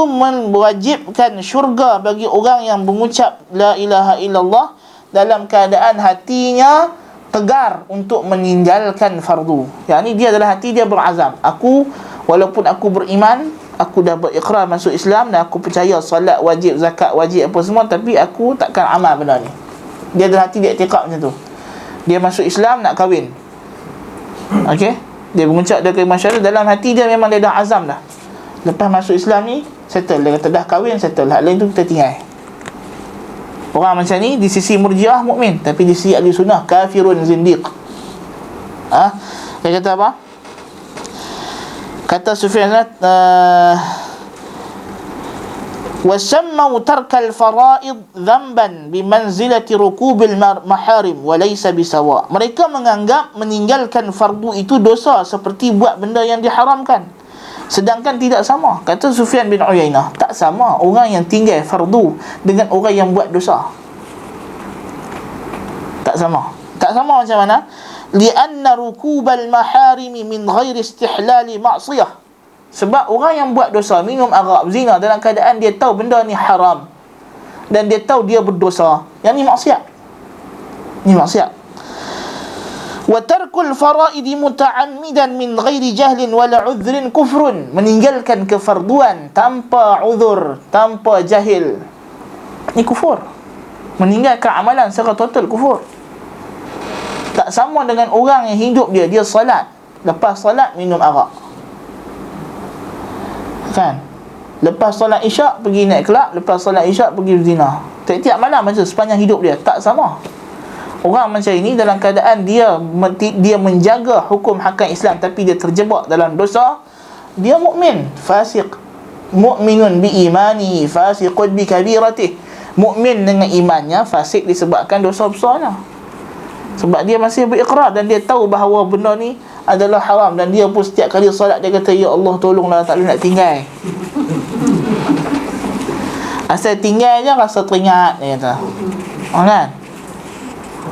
mewajibkan syurga bagi orang yang mengucap la ilaha illallah dalam keadaan hatinya tegar untuk meninggalkan fardu. Yakni dia dalam hati dia berazam, aku walaupun aku beriman, aku dah berikrar masuk Islam dan aku percaya solat wajib, zakat wajib, apa semua, tapi aku takkan amal benda ni. Dia dalam hati dia i'tiqad macam tu. Dia masuk Islam nak kahwin, okey, dia mengucap 2 kalimah syahadah, dalam hati dia memang dia dah azam dah, lepas masuk Islam ni settle, dia kata dah kahwin settle, hak lain tu kita tinggal. Orang macam ni di sisi murji'ah mukmin, tapi di sisi ahli sunnah kafirun zindiq. Dia kata apa? Kata Sufyan, وَسَمَّوْا تَرْكَ الْفَرَائِضِ ذَنْبًا بِمَنْزِلَةِ رُكُوبِ الْمَحَارِمِ وَلَيْسَ بِسَوَاء. Mereka menganggap meninggalkan fardu itu dosa seperti buat benda yang diharamkan, sedangkan tidak sama. Kata Sufyan bin Uyainah, tak sama orang yang tinggal fardu dengan orang yang buat dosa. Tak sama. Tak sama macam mana? لِأَنَّ رُكُوبَ الْمَحَارِمِ مِنْ غَيْرِ اسْتِحْلَالِ مَعْصِيَةٍ. Sebab orang yang buat dosa, minum arak, zina, dalam keadaan dia tahu benda ni haram dan dia tahu dia berdosa, yang ni maksiat. Ni maksiat. Wa tarkul faraidi muta'ammidan min ghairi jahlin wala udhrin kufrun. Meninggalkan kefarduan tanpa uzur, tanpa jahil, ni kufur. Meninggalkan amalan secara total, kufur. Tak sama dengan orang yang hidup dia salat, lepas salat minum arak, kan? Lepas solat isyak pergi naik kelab, lepas solat isyak pergi berzina. Tiap-tiap malam macam sepanjang hidup dia. Tak sama. Orang macam ini dalam keadaan dia menjaga hukum hakam Islam tapi dia terjebak dalam dosa, dia mukmin, fasik. Mukminun bi imani, fasiqun bi kabiratih. Mukmin dengan imannya, fasik disebabkan dosa besarnya. Sebab dia masih berikrar dan dia tahu bahawa benda ni adalah haram, dan dia pun setiap kali solat dia kata, ya Allah tolonglah, tak boleh nak tinggal. Asal tinggal je rasa teringat, dia kata. Kan?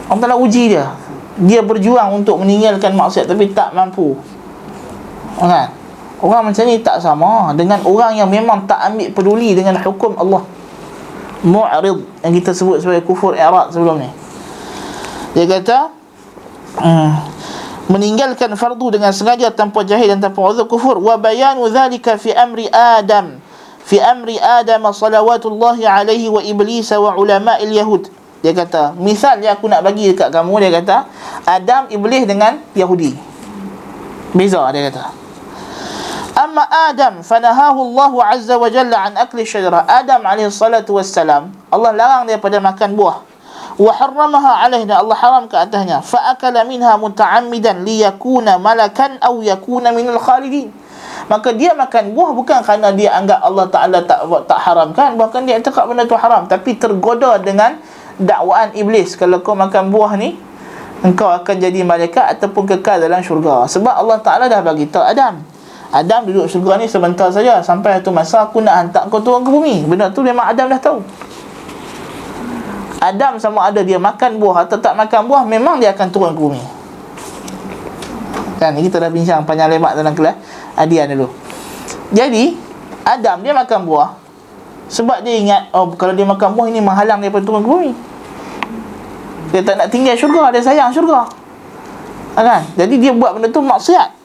Allah Ta'ala uji dia. Dia berjuang untuk meninggalkan maksiat tapi tak mampu. Kan? Orang macam ni tak sama dengan orang yang memang tak ambil peduli dengan hukum Allah. Mu'rid, yang kita sebut sebagai kufur i'rad sebelum ni. Dia kata meninggalkan fardu dengan sengaja tanpa jahil dan tanpa uzur, kufur. Wa bayanu dhalika fi amri Adam, fi amri Adam salawatullahi alaihi wa iblis wa ulama'il yahud. Dia kata, misal yang aku nak bagi dekat kamu, dia kata Adam, Iblis dengan Yahudi. Beza, dia kata. Amma Adam fanahahu Allah azza wa jalla an akli syajarah. Adam alaihi salatu wassalam, Allah larang dia pada makan buah. Wa harramaha alaihi, Allah haram ke atasnya. Fa akala minha muta'ammidan liyakuna malakan aw yakuna minal khalidin. Maka dia makan buah bukan kerana dia anggap Allah Ta'ala tak haramkan, bahkan dia cakap benda tu haram, tapi tergoda dengan dakwaan Iblis, kalau kau makan buah ni engkau akan jadi malaikat ataupun kekal dalam syurga. Sebab Allah Ta'ala dah bagi tahu Adam duduk syurga ni sebentar saja, sampai satu masa aku nak hantar kau turun ke bumi. Benda tu memang Adam dah tahu. Adam sama ada dia makan buah atau tak makan buah, memang dia akan turun ke bumi. Kan, kita dah bincang panjang lebar dalam kelas Adian dulu. Jadi Adam dia makan buah sebab dia ingat, oh kalau dia makan buah ini menghalang dia daripada turun ke bumi. Dia tak nak tinggal syurga, dia sayang syurga. Kan? Jadi dia buat benda tu maksiat.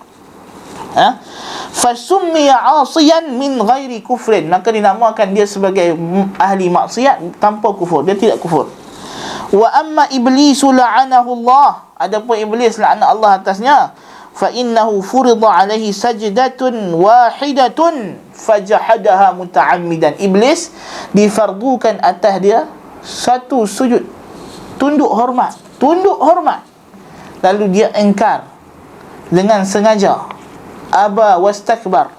Fasummiya 'asiyan min ghairi kufrin, maka dinamakan dia sebagai ahli maksiat tanpa kufur, dia tidak kufur. Wa amma iblis la'anahu Allah, adapun iblis laknat Allah atasnya, fa innahu furida 'alaihi sajdatun wahidatun fajahadaha muta'ammidan. Iblis difardukan atas dia satu sujud, tunduk hormat, lalu dia ingkar dengan sengaja, aba wastakbar,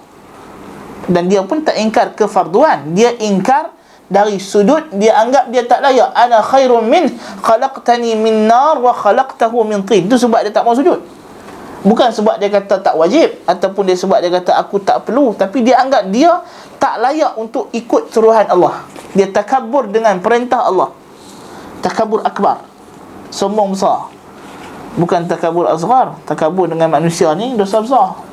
dan dia pun tak ingkar kefarduan, dia ingkar dari sudut dia anggap dia tak layak. Ana khairum min, khalaqtani min nar wa khalaqtahu min tin. Itu sebab dia tak mau sujud, bukan sebab dia kata tak wajib ataupun dia sebab dia kata aku tak perlu, tapi dia anggap dia tak layak untuk ikut suruhan Allah. Dia takabur dengan perintah Allah, takabur akbar, sombong besar. Bukan takabur asghar. Takabur dengan manusia ni dosa besar.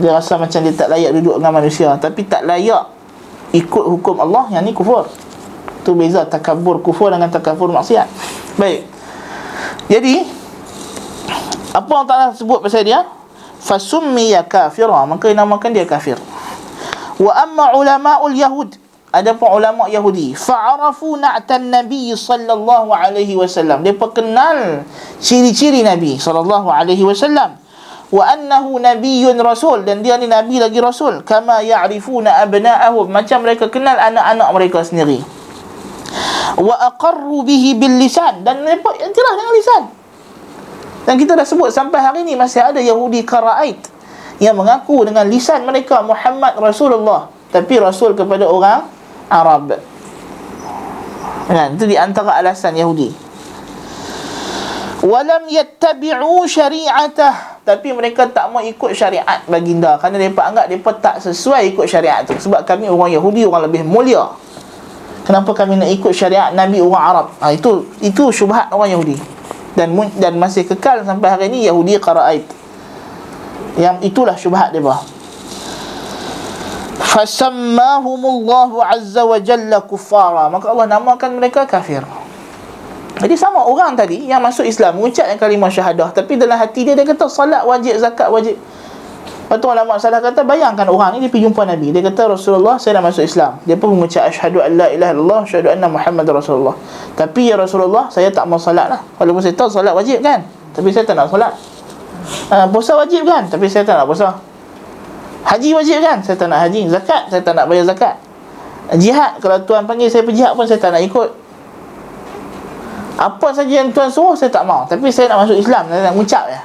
Dia rasa macam dia tak layak duduk dengan manusia, tapi tak layak ikut hukum Allah, yang ni kufur. Tu beza takabur kufur dengan takabur maksiat. Baik. Jadi apa Allah Ta'ala sebut pasal dia? Fasummiya kafira, maka dinamakan dia kafir. Wa amma ulama'ul yahud, adapun ulama Yahudi, fa'arafu na'tan Nabi sallallahu alaihi wasallam, dia kenal ciri-ciri Nabi sallallahu alaihi wasallam, wa annahu nabiyyun rasul, dan dia ni nabi lagi rasul, kama ya'rifuna abna'ahum, macam mereka kenal anak-anak mereka sendiri. Wa aqarru bihi bil lisan, dan mereka iktiraf dengan lisan. Dan kita dah sebut sampai hari ni masih ada Yahudi Qara'ait yang mengaku dengan lisan mereka Muhammad Rasulullah, tapi Rasul kepada orang Arab. Kan, itu di antara alasan Yahudi. Walam yattabi'u syari'atah, tapi mereka tak mau ikut syariat baginda kerana mereka anggap mereka tak sesuai ikut syariat tu. Sebab kami orang Yahudi orang lebih mulia, kenapa kami nak ikut syariat Nabi orang Arab? Itu syubhat orang Yahudi, dan masih kekal sampai hari ini Yahudi Qara'id. Yang itulah syubhat mereka. Fasammahumullahu azza wa jalla kuffara, maka Allah namakan mereka kafir. Jadi sama orang tadi yang masuk Islam, mengucapkan kalimah syahadah, tapi dalam hati dia kata salat wajib, zakat wajib. Lepas tu ulama salah kata, bayangkan orang ni dia pergi jumpa Nabi, dia kata Rasulullah saya dah masuk Islam. Dia pun mengucap asyhadu an la ilaha illallah, asyhadu anna Muhammad Rasulullah. Tapi ya Rasulullah, saya tak mau salat lah. Walaupun saya tahu salat wajib kan, tapi saya tak nak salat. Puasa wajib kan, tapi saya tak nak puasa. Haji wajib kan, saya tak nak haji. Zakat, saya tak nak bayar zakat. Jihad, kalau Tuhan panggil saya pergi jihad pun saya tak nak ikut. Apa saja yang Tuhan suruh saya tak mau, tapi saya nak masuk Islam, saya nak mengucap ya.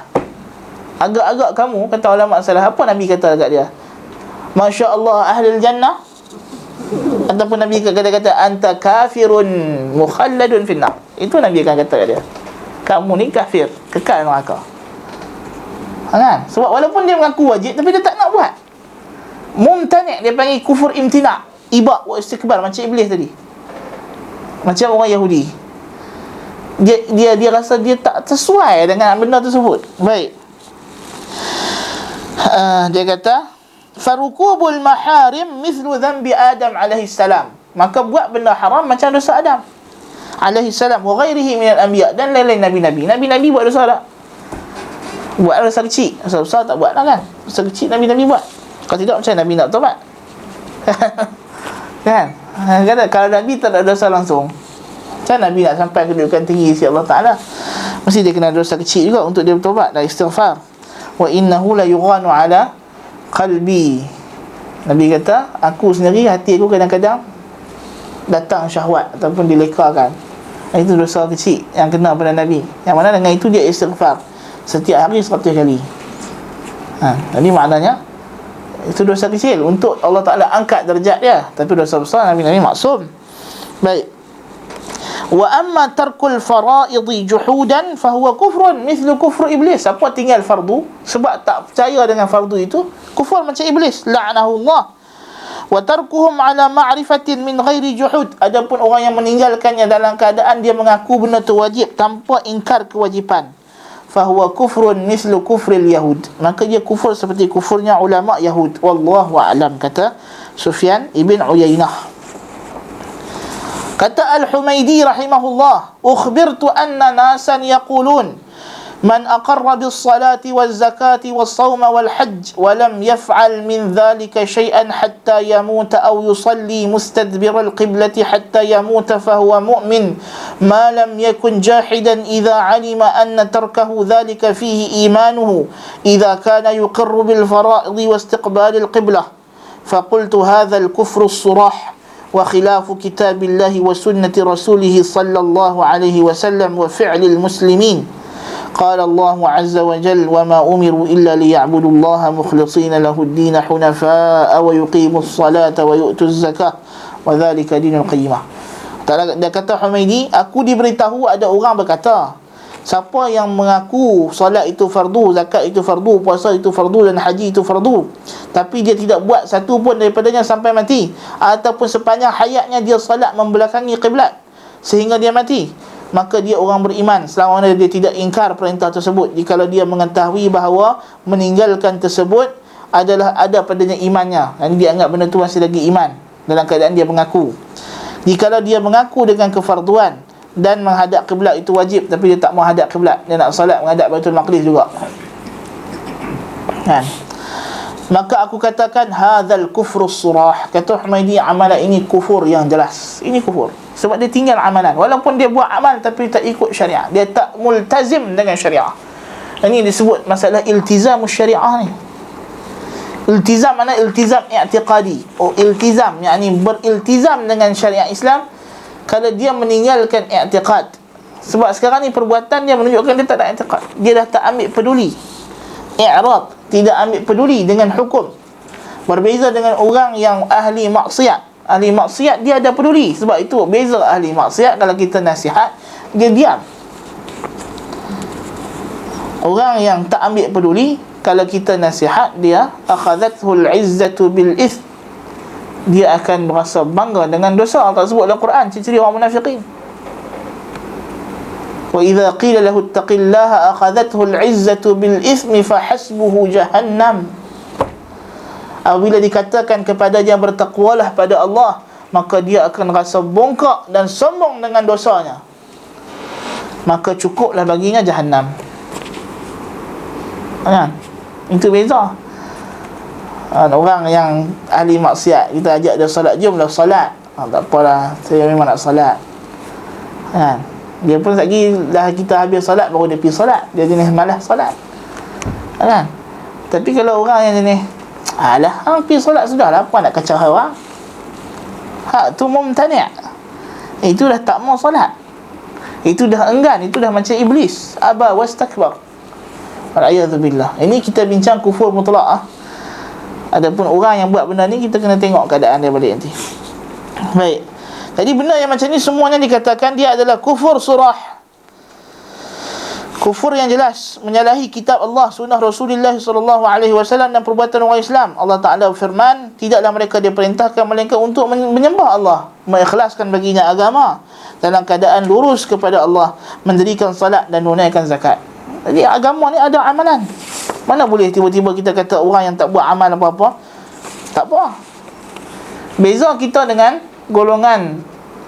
Agak-agak kamu, kata ulama salah, apa Nabi kata dekat dia? Masya Allah ahlul jannah, ataupun Nabi kata anta kafirun mukhalladun finnar. Itu Nabi akan kata kat dia, kamu ni kafir, kekal neraka. Kan? Sebab walaupun dia mengaku wajib, tapi dia tak nak buat. Mumtani', dia panggil kufur imtina', iba' wa istikbar, macam iblis tadi, macam orang Yahudi. Dia rasa dia tak sesuai dengan benda tersebut. Baik. Dia kata farukubul maharim mithlu dhanbi Adam alaihi salam, maka buat benda haram macam dosa Adam alaihi salam, wa ghairihi minal anbiya, dan lain-lain nabi-nabi buat dosa tak? Buat dosa kecil, dosa besar tak buat lah kan. Dosa kecil nabi-nabi buat, kalau tidak macam nabi nak taubat. Kan? Kata kalau nabi tak ada dosa langsung, macam Nabi nak sampai kedudukan tinggi si Allah Ta'ala, mesti dia kena dosa kecil juga untuk dia bertaubat dan istighfar. Wa innahu la yughanu ala qalbi, Nabi kata aku sendiri, hati aku kadang-kadang datang syahwat ataupun dilekakan. Itu dosa kecil yang kena pada Nabi, yang mana dengan itu dia istighfar setiap hari 100 kali. Jadi maknanya itu dosa kecil untuk Allah Ta'ala angkat darjat dia, tapi dosa besar Nabi maksum. Baik. Wa amma tarkul fara'idhi juhudan fahuwa kufrun mithlu kufru iblis. Siapa tinggal fardu sebab tak percaya dengan fardu itu, kufur macam iblis, la'anahu Allah. Wa tarkuhum ala ma'rifatin min ghairi juhud, adapun orang yang meninggalkannya dalam keadaan dia mengaku benda itu wajib tanpa ingkar kewajipan, fahuwa kufrun mithlu kufril yahud, maka dia kufur seperti kufurnya ulama Yahud. Wallahu a'lam, kata Sufyan ibn Uyainah. Kata Al-Humaydi rahimahullah, ukhbirtu anna nasan yaqulun man aqarra bis salati waz zakati was sawma wal hajj wa lam yaf'al min dhalika shay'an hatta yamuta aw yusalli mustadbira al qiblati hatta yamuta fahuwa mu'min ma lam yakun jahidan idha 'alima anna tarkahu dhalika fihi imanuhu idha kana yuqirru bil fara'id wa istiqbal al qiblah. Faqultu hadha al kufru as-surah wa khilafu kitabillahi wa sunnati rasulih sallallahu alaihi wasallam wa fi'lil muslimin. Qala Allah azza wa jalla wa ma umiru illa liya'budu Allah mukhlishina lahu ad-din hunafa'a wa yuqimu as-salata wa yu'tu az-zakah wa dhalika dinul qayyimah. Dia kata Humaydi, aku diberitahu ada orang berkata, siapa yang mengaku solat itu fardu, zakat itu fardu, puasa itu fardu dan haji itu fardu, tapi dia tidak buat satu pun daripadanya sampai mati, ataupun sepanjang hayatnya dia solat membelakangi kiblat sehingga dia mati, maka dia orang beriman selama mana dia tidak ingkar perintah tersebut, jikalau dia mengetahui bahawa meninggalkan tersebut adalah ada padanya imannya, dan dia anggap benda tu masih lagi iman dalam keadaan dia mengaku. Jikalau dia mengaku dengan kefarduan dan menghadap kiblat itu wajib, tapi dia tak mau hadap kiblat, dia nak solat menghadap Baitul Maqdis juga, kan? Maka aku katakan hadzal kufrus surah. Kata Humaydi, amalan ini kufur yang jelas. Ini kufur sebab dia tinggal amalan, walaupun dia buat amal tapi tak ikut syariat, dia tak multazim dengan syariat. Ini disebut masalah iltizamus syariah ni. Iltizam mana? Iltizam i'tiqadi. Iltizam yakni beriltizam dengan syariat Islam kalau dia meninggalkan i'tiqad. Sebab sekarang ni perbuatan dia menunjukkan dia tak ada i'tiqad, dia dah tak ambil peduli i'rad, tidak ambil peduli dengan hukum. Berbeza dengan orang yang ahli maksiat. Ahli maksiat dia ada peduli. Sebab itu beza ahli maksiat, kalau kita nasihat dia diam. Orang yang tak ambil peduli, kalau kita nasihat dia, akhadhathul izzatu bil ith, dia akan merasa bangga dengan dosa. Allah sebut dalam Quran ciri-ciri orang munafikin. Wa idza qila lahu ittaqillaha akhadhathul izzatu bil ithmi fahasbuhu jahannam. Apabila dikatakan kepada dia bertakwalah pada Allah, maka dia akan rasa bongkak dan sombong dengan dosanya, maka cukuplah baginya jahannam. Kan? Itu beza. Orang yang ahli maksiat, kita ajak dia solat, jomlah solat. Tak apalah, saya memang nak solat. Kan? Dia pun lagi dah kita habis solat baru dia pergi solat. Dia jenis malas solat. Kan? Tapi kalau orang yang jenis, alah, hang pergi solat sudahlah, apa nak kacau orang? Hak tu mumtani'. Itu dah tak mau solat. Itu dah enggan, itu dah macam iblis. Aba wastakbar. Wa'iyadzubillah. Ini kita bincang kufur mutlak. Adapun orang yang buat benda ni, kita kena tengok keadaan dia balik nanti. Baik. Jadi benda yang macam ni semuanya dikatakan dia adalah kufur surah. Kufur yang jelas, menyalahi kitab Allah, sunnah Rasulullah SAW dan perbuatan orang Islam. Allah Ta'ala berfirman, tidaklah mereka diperintahkan melainkan untuk menyembah Allah, mengikhlaskan baginya agama dalam keadaan lurus kepada Allah, mendirikan salat dan menunaikan zakat. Jadi agama ni ada amalan. Mana boleh tiba-tiba kita kata orang yang tak buat amal apa-apa, tak apa. Beza kita dengan golongan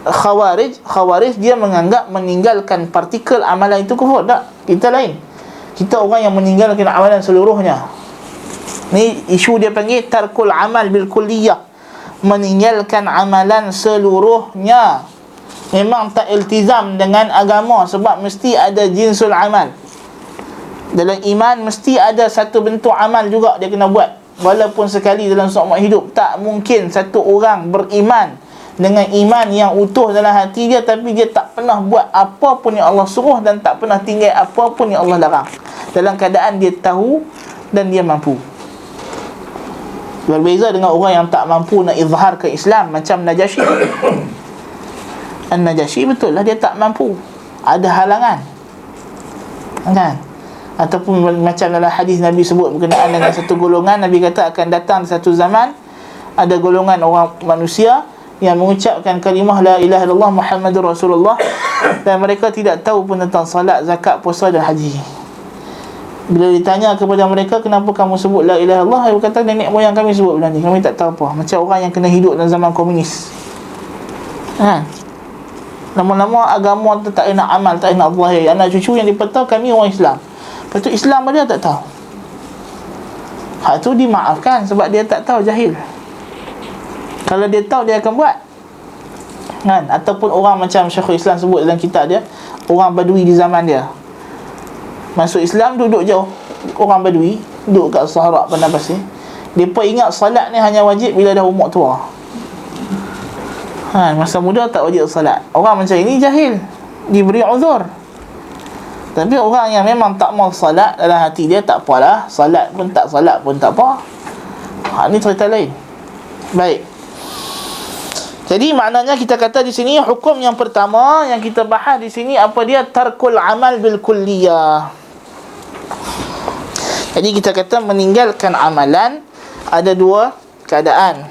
Khawarij. Khawarij dia menganggap meninggalkan partikel amalan itu kufur. Tak, kita lain. Kita orang yang meninggalkan amalan seluruhnya. Ni isu dia panggil tarkul amal bil kulliyah, meninggalkan amalan seluruhnya. Memang tak iltizam dengan agama, sebab mesti ada jinsul amal. Dalam iman mesti ada satu bentuk amal juga dia kena buat, walaupun sekali dalam seumur hidup. Tak mungkin satu orang beriman dengan iman yang utuh dalam hati dia, tapi dia tak pernah buat apa pun yang Allah suruh dan tak pernah tinggal apa pun yang Allah larang, dalam keadaan dia tahu dan dia mampu. Berbeza dengan orang yang tak mampu nak izhar ke Islam, macam Najasyi. An-Najasyi betul lah dia tak mampu, ada halangan, kan? Ataupun macam dalam hadis Nabi sebut berkenaan dengan satu golongan, Nabi kata akan datang satu zaman, ada golongan orang manusia yang mengucapkan kalimah la ilaha illallah Muhammadur Rasulullah, dan mereka tidak tahu pun tentang salat, zakat, puasa dan haji. Bila ditanya kepada mereka, kenapa kamu sebut la ilaha illallah, mereka kata nenek moyang kami sebut benda ni, kami tak tahu apa. Macam orang yang kena hidup dalam zaman komunis. Lama-lama agama tu tak nak amal, tak nak zahir. Anak cucu yang dipetau kami orang Islam, lepas tu Islam dia tak tahu. Hak tu dimaafkan sebab dia tak tahu, jahil. Kalau dia tahu dia akan buat, kan? Ataupun orang macam Syekhul Islam sebut dalam kitab dia, orang Badui di zaman dia masuk Islam, duduk jauh. Orang Badui duduk kat Sahara Padang Pasir. Mereka ingat salat ni hanya wajib bila dah umur tua. Masa muda tak wajib salat. Orang macam ini jahil, diberi uzur. Tapi orang yang memang tak mau salat dalam hati dia, tak apalah, salat pun tak apa. Ni cerita lain. Baik. Jadi maknanya kita kata di sini hukum yang pertama yang kita bahas di sini apa dia? Tarkul amal bil kulliyah. Jadi kita kata meninggalkan amalan ada dua keadaan.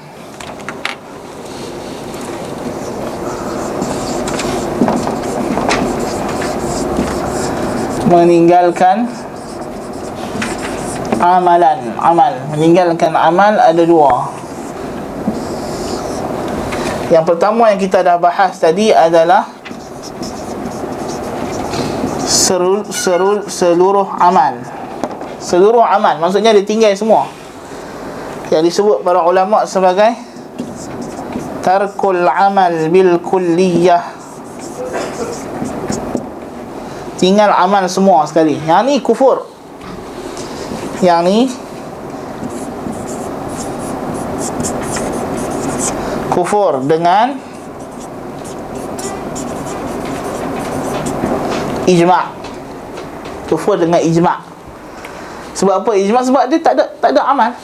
Meninggalkan meninggalkan amal ada dua. Yang pertama yang kita dah bahas tadi adalah seluruh amal. Seluruh amal maksudnya dia tinggal semua, yang disebut para ulama sebagai tarkul amal bil kulliyah. Tinggal amal semua sekali. Yang ni kufur. Yang ni kufur dengan ijma'. Kufur dengan ijma'. Sebab apa ijma'? Sebab dia tak ada amal.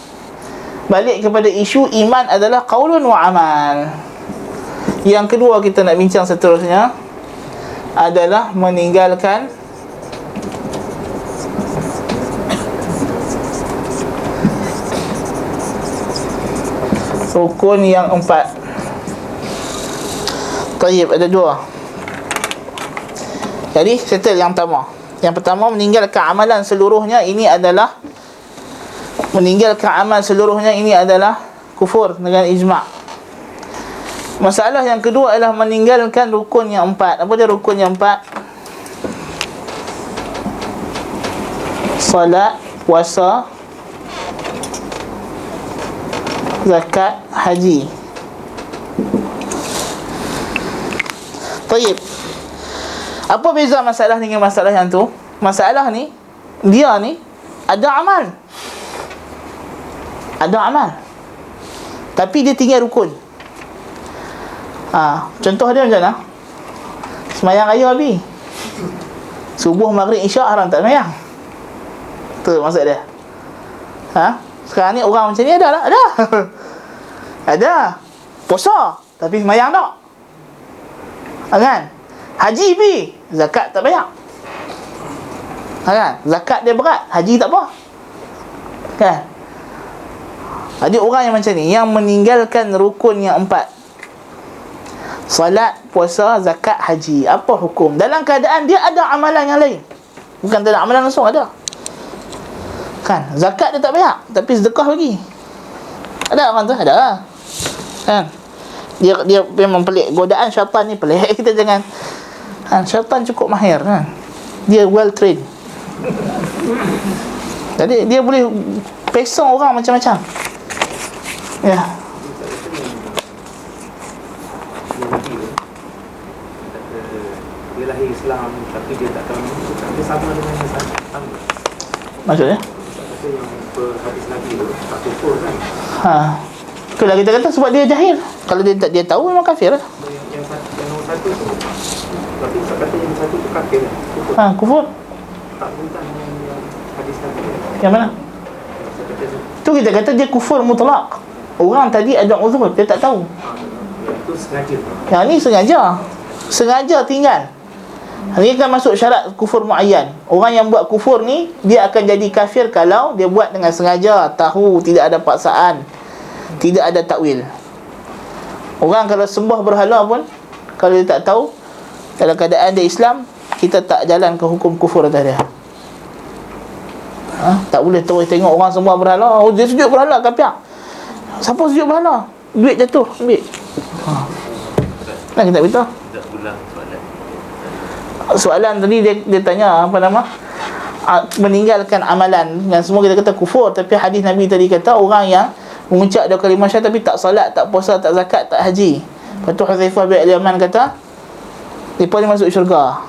Balik kepada isu iman adalah qaulun wa amal. Yang kedua kita nak bincang seterusnya adalah meninggalkan rukun yang 4. Tayyib, ada 2. Jadi settle yang pertama. Yang pertama, meninggalkan amalan seluruhnya ini adalah kufur dengan ijma'. Masalah yang kedua adalah meninggalkan rukun yang 4. Apa dia rukun yang 4? Salat, puasa, zakat, haji. Tayyib. Apa beza masalah dengan masalah yang tu? Masalah ni, dia ni ada amal. Tapi dia tinggal rukun. Contoh dia macam mana? Semayang raya habis. Subuh, maghrib, isyak haram tak semayang. Tu maksud dia. Sekarang ni orang macam ni ada tak? Ada. Ada. Puasa tapi semayang tak. Kan? Haji pi, zakat tak bayar. Kan? Zakat dia berat, haji tak apa. Kan? Ada orang yang macam ni, yang meninggalkan rukun yang 4. Salat, puasa, zakat, haji. Apa hukum? Dalam keadaan dia ada amalan yang lain. Bukan tak ada amalan langsung, ada. Kan? Zakat dia tak bayar, tapi sedekah bagi. Ada orang tu? Ada. Kan? Dia memang pelik. Godaan syaitan ni pelik. Kita jangan. Syaitan cukup mahir, kan? Dia well trained. Jadi dia boleh pesong orang macam-macam. Ya. Dia lahir Islam tapi dia tak tahu dia sama dengan Islam. Maksudnya? Kata yang hadis Nabi tu tak kufur kan? Itulah kita kata sebab dia jahil. Kalau dia tahu memang kafir lah. Yang nombor satu tu, tapi kata yang satu tu kafir lah. Kufur. Tak bukan yang hadis Nabi. Yang mana? Tu kita kata dia kufur mutlak. Orang tadi ada uzur, dia tak tahu. Itu sengaja. Yang ni sengaja tinggal. Ini kan masuk syarat kufur muayyan. Orang yang buat kufur ni, dia akan jadi kafir kalau dia buat dengan sengaja, tahu, tidak ada paksaan, tidak ada takwil. Orang kalau sembah berhala pun, kalau dia tak tahu, dalam keadaan dia Islam, kita tak jalan ke hukum kufur atas dia. Tak boleh terus tengok orang sembah berhala, dia sujud berhala, kafir. Siapa sujud berhala? Duit jatuh, ambil. Nah, kita beritahu. Tak ulang Soalan tadi dia tanya apa nama? Meninggalkan amalan. Yang semua kita kata kufur, tapi hadis Nabi tadi kata orang yang mengucap dua kalimah syahadat tapi tak solat, tak puasa, tak zakat, tak haji. Lepas tu Hudzaifah bin Al-Yaman kata mereka ni masuk syurga.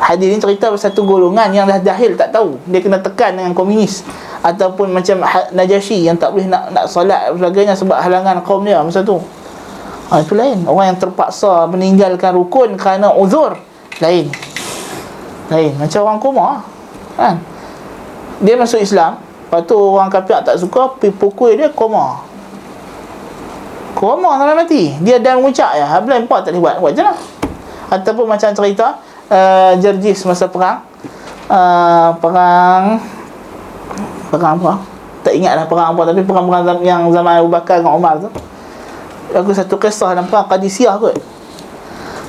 Hadis ni cerita pasal satu golongan yang dah jahil, tak tahu. Dia kena tekan dengan komunis ataupun macam Najasyi yang tak boleh nak solat sebagainya sebab halangan kaum dia masa tu. Itu lain. Orang yang terpaksa meninggalkan rukun kerana uzur, lain. Macam orang koma, kan? Dia masuk Islam, lepas tu orang kafir tak suka, pergi pukul dia, koma sampai mati. Dia dah mengucap ya, habis empat tak boleh buat je lah. Ataupun macam cerita Jerjis masa perang apa, tak ingat lah perang apa, tapi perang yang zaman Abu Bakar dengan Umar tu. Aku satu kisah dalam perang Qadisiyah kot,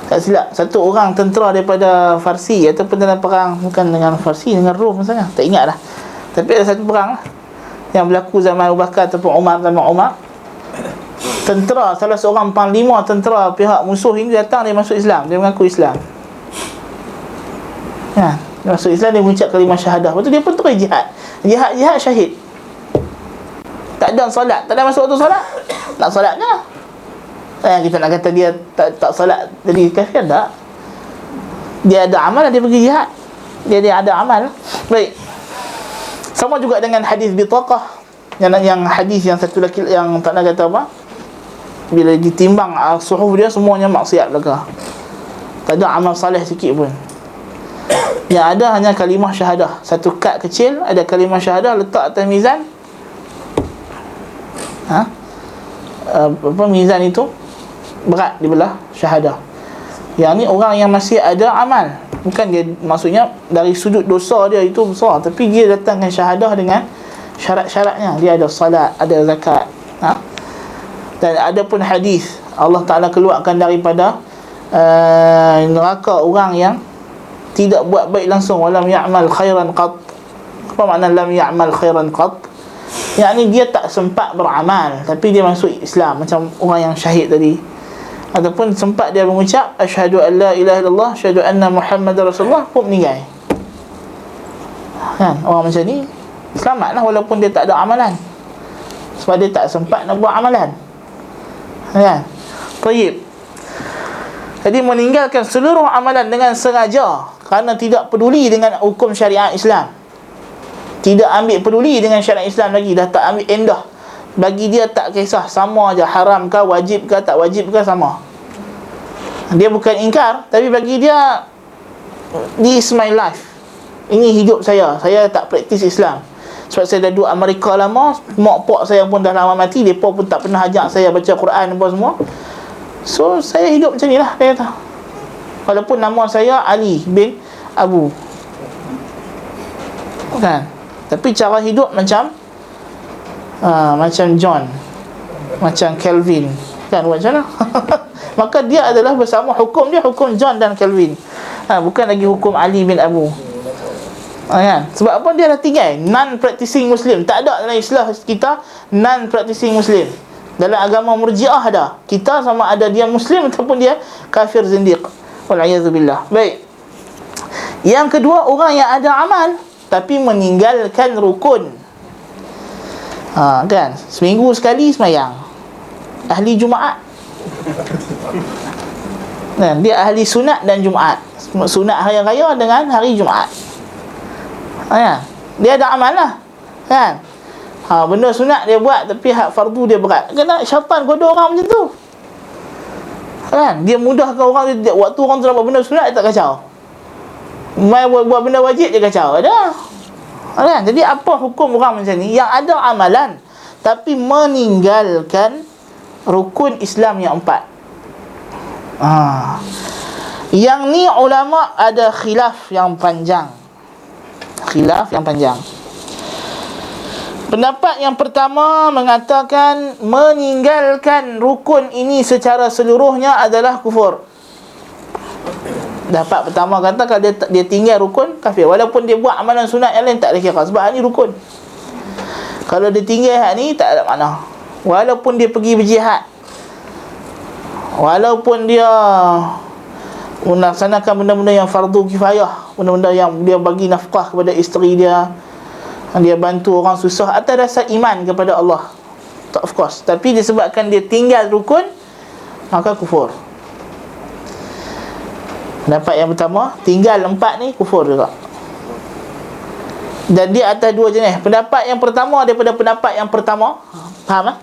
tak silap, satu orang tentera daripada Farsi ataupun dalam perang, bukan dengan Farsi, dengan Rom misalnya, tak ingat lah, tapi ada satu perang lah yang berlaku zaman Abu Bakar ataupun zaman Umar. Tentera, salah seorang panglima tentera pihak musuh ini datang, dia masuk Islam, dia mengaku Islam. Dia masuk Islam, dia mengucap kalimah syahadah. Lepas tu dia pun terus jihad syahid. Tak ada solat, tak ada masuk waktu solat. Nak solat ke? Kita nak kata dia tak solat jadi kafir, tak? Dia ada amal, dia pergi jihad. Dia ada amal. Baik. Sama juga dengan hadis bitaqah. Yang hadis yang satu lagi yang tak nak kata apa? Bila ditimbang suhuf dia semuanya maksiat belaka. Tak ada amal salih sikit pun. Yang ada hanya kalimah syahadah. Satu kad kecil, ada kalimah syahadah, letak atas mizan. Mizan itu berat dibelah syahadah. Yang ni orang yang masih ada amal. Bukan dia, maksudnya dari sudut dosa dia itu besar, tapi dia datangkan syahadah dengan syarat-syaratnya. Dia ada salat, ada zakat. Dan ada pun hadis Allah Ta'ala keluarkan daripada neraka orang yang tidak buat baik langsung. Walam ya'mal khairan qat. Apa makna lam ya'mal khairan qat? Yakni dia tak sempat beramal, tapi dia masuk Islam, macam orang yang syahid tadi. Ataupun sempat dia mengucap asyhadu an la ilaha illallah, asyhadu anna Muhammadar Rasulullah, pun meninggal. Kan, orang macam ni selamatlah walaupun dia tak ada amalan, sebab dia tak sempat nak buat amalan. Kan? Baik. Jadi meninggalkan seluruh amalan dengan sengaja kerana tidak peduli dengan hukum syariat Islam, tidak ambil peduli dengan syariat Islam lagi, dah tak ambil endah. Bagi dia tak kisah, sama aja haram ke wajib ke tak wajib ke sama. Dia bukan ingkar, tapi bagi dia, this is my life, ini hidup saya tak praktis Islam. Sebab saya dah duduk Amerika lama, mak pak saya pun dah lama mati, mereka pun tak pernah ajak saya baca Quran apa semua. So saya hidup macam ni lah, dia kata. Walaupun nama saya Ali bin Abu, kan, tapi cara hidup macam macam John, macam Kelvin, kan, macam mana? Maka dia adalah bersama hukum dia, hukum John dan Kelvin, bukan lagi hukum Ali bin Abu. Kan? Sebab apa? Dia dah tinggal non-practicing Muslim. Tak ada dalam istilah kita non-practicing Muslim. Dalam agama Murji'ah ada, kita sama ada dia Muslim ataupun dia kafir zindiq. Wal'iyadzubillah. Baik. Yang kedua, orang yang ada amal tapi meninggalkan rukun. Kan, seminggu sekali semayang, ahli Jumaat. Kan, dia ahli sunat dan Jumaat, sunat hari raya dengan hari Jumaat. Kan, dia ada amal lah. Kan, benda sunat dia buat, tapi hak fardu dia berat. Kena syaitan goda orang macam tu. Kan, dia mudahkan orang. Dia, waktu orang tu nak buat benda sunat, dia tak kacau. Mai buat benda wajib, dia kacau. Ada. Kan? Jadi apa hukum orang macam ni yang ada amalan tapi meninggalkan rukun Islam yang 4? Yang ni ulama ada khilaf yang panjang. Pendapat yang pertama mengatakan meninggalkan rukun ini secara seluruhnya adalah kufur. Pendapat pertama kata kalau dia tinggal rukun, kafir. Walaupun dia buat amalan sunat yang lain, tak ada kira, sebab hak ni rukun. Kalau dia tinggal hak ni, tak ada makna. Walaupun dia pergi berjihad, walaupun dia melaksanakan benda-benda yang fardu kifayah, benda-benda yang dia bagi nafkah kepada isteri dia, dia bantu orang susah atas dasar iman kepada Allah, of course. Tapi disebabkan dia tinggal rukun, maka kufur. Pendapat yang pertama, tinggal 4 ni kufur juga. Dan dia atas 2 jenis. Pendapat yang pertama daripada pendapat yang pertama, faham tak?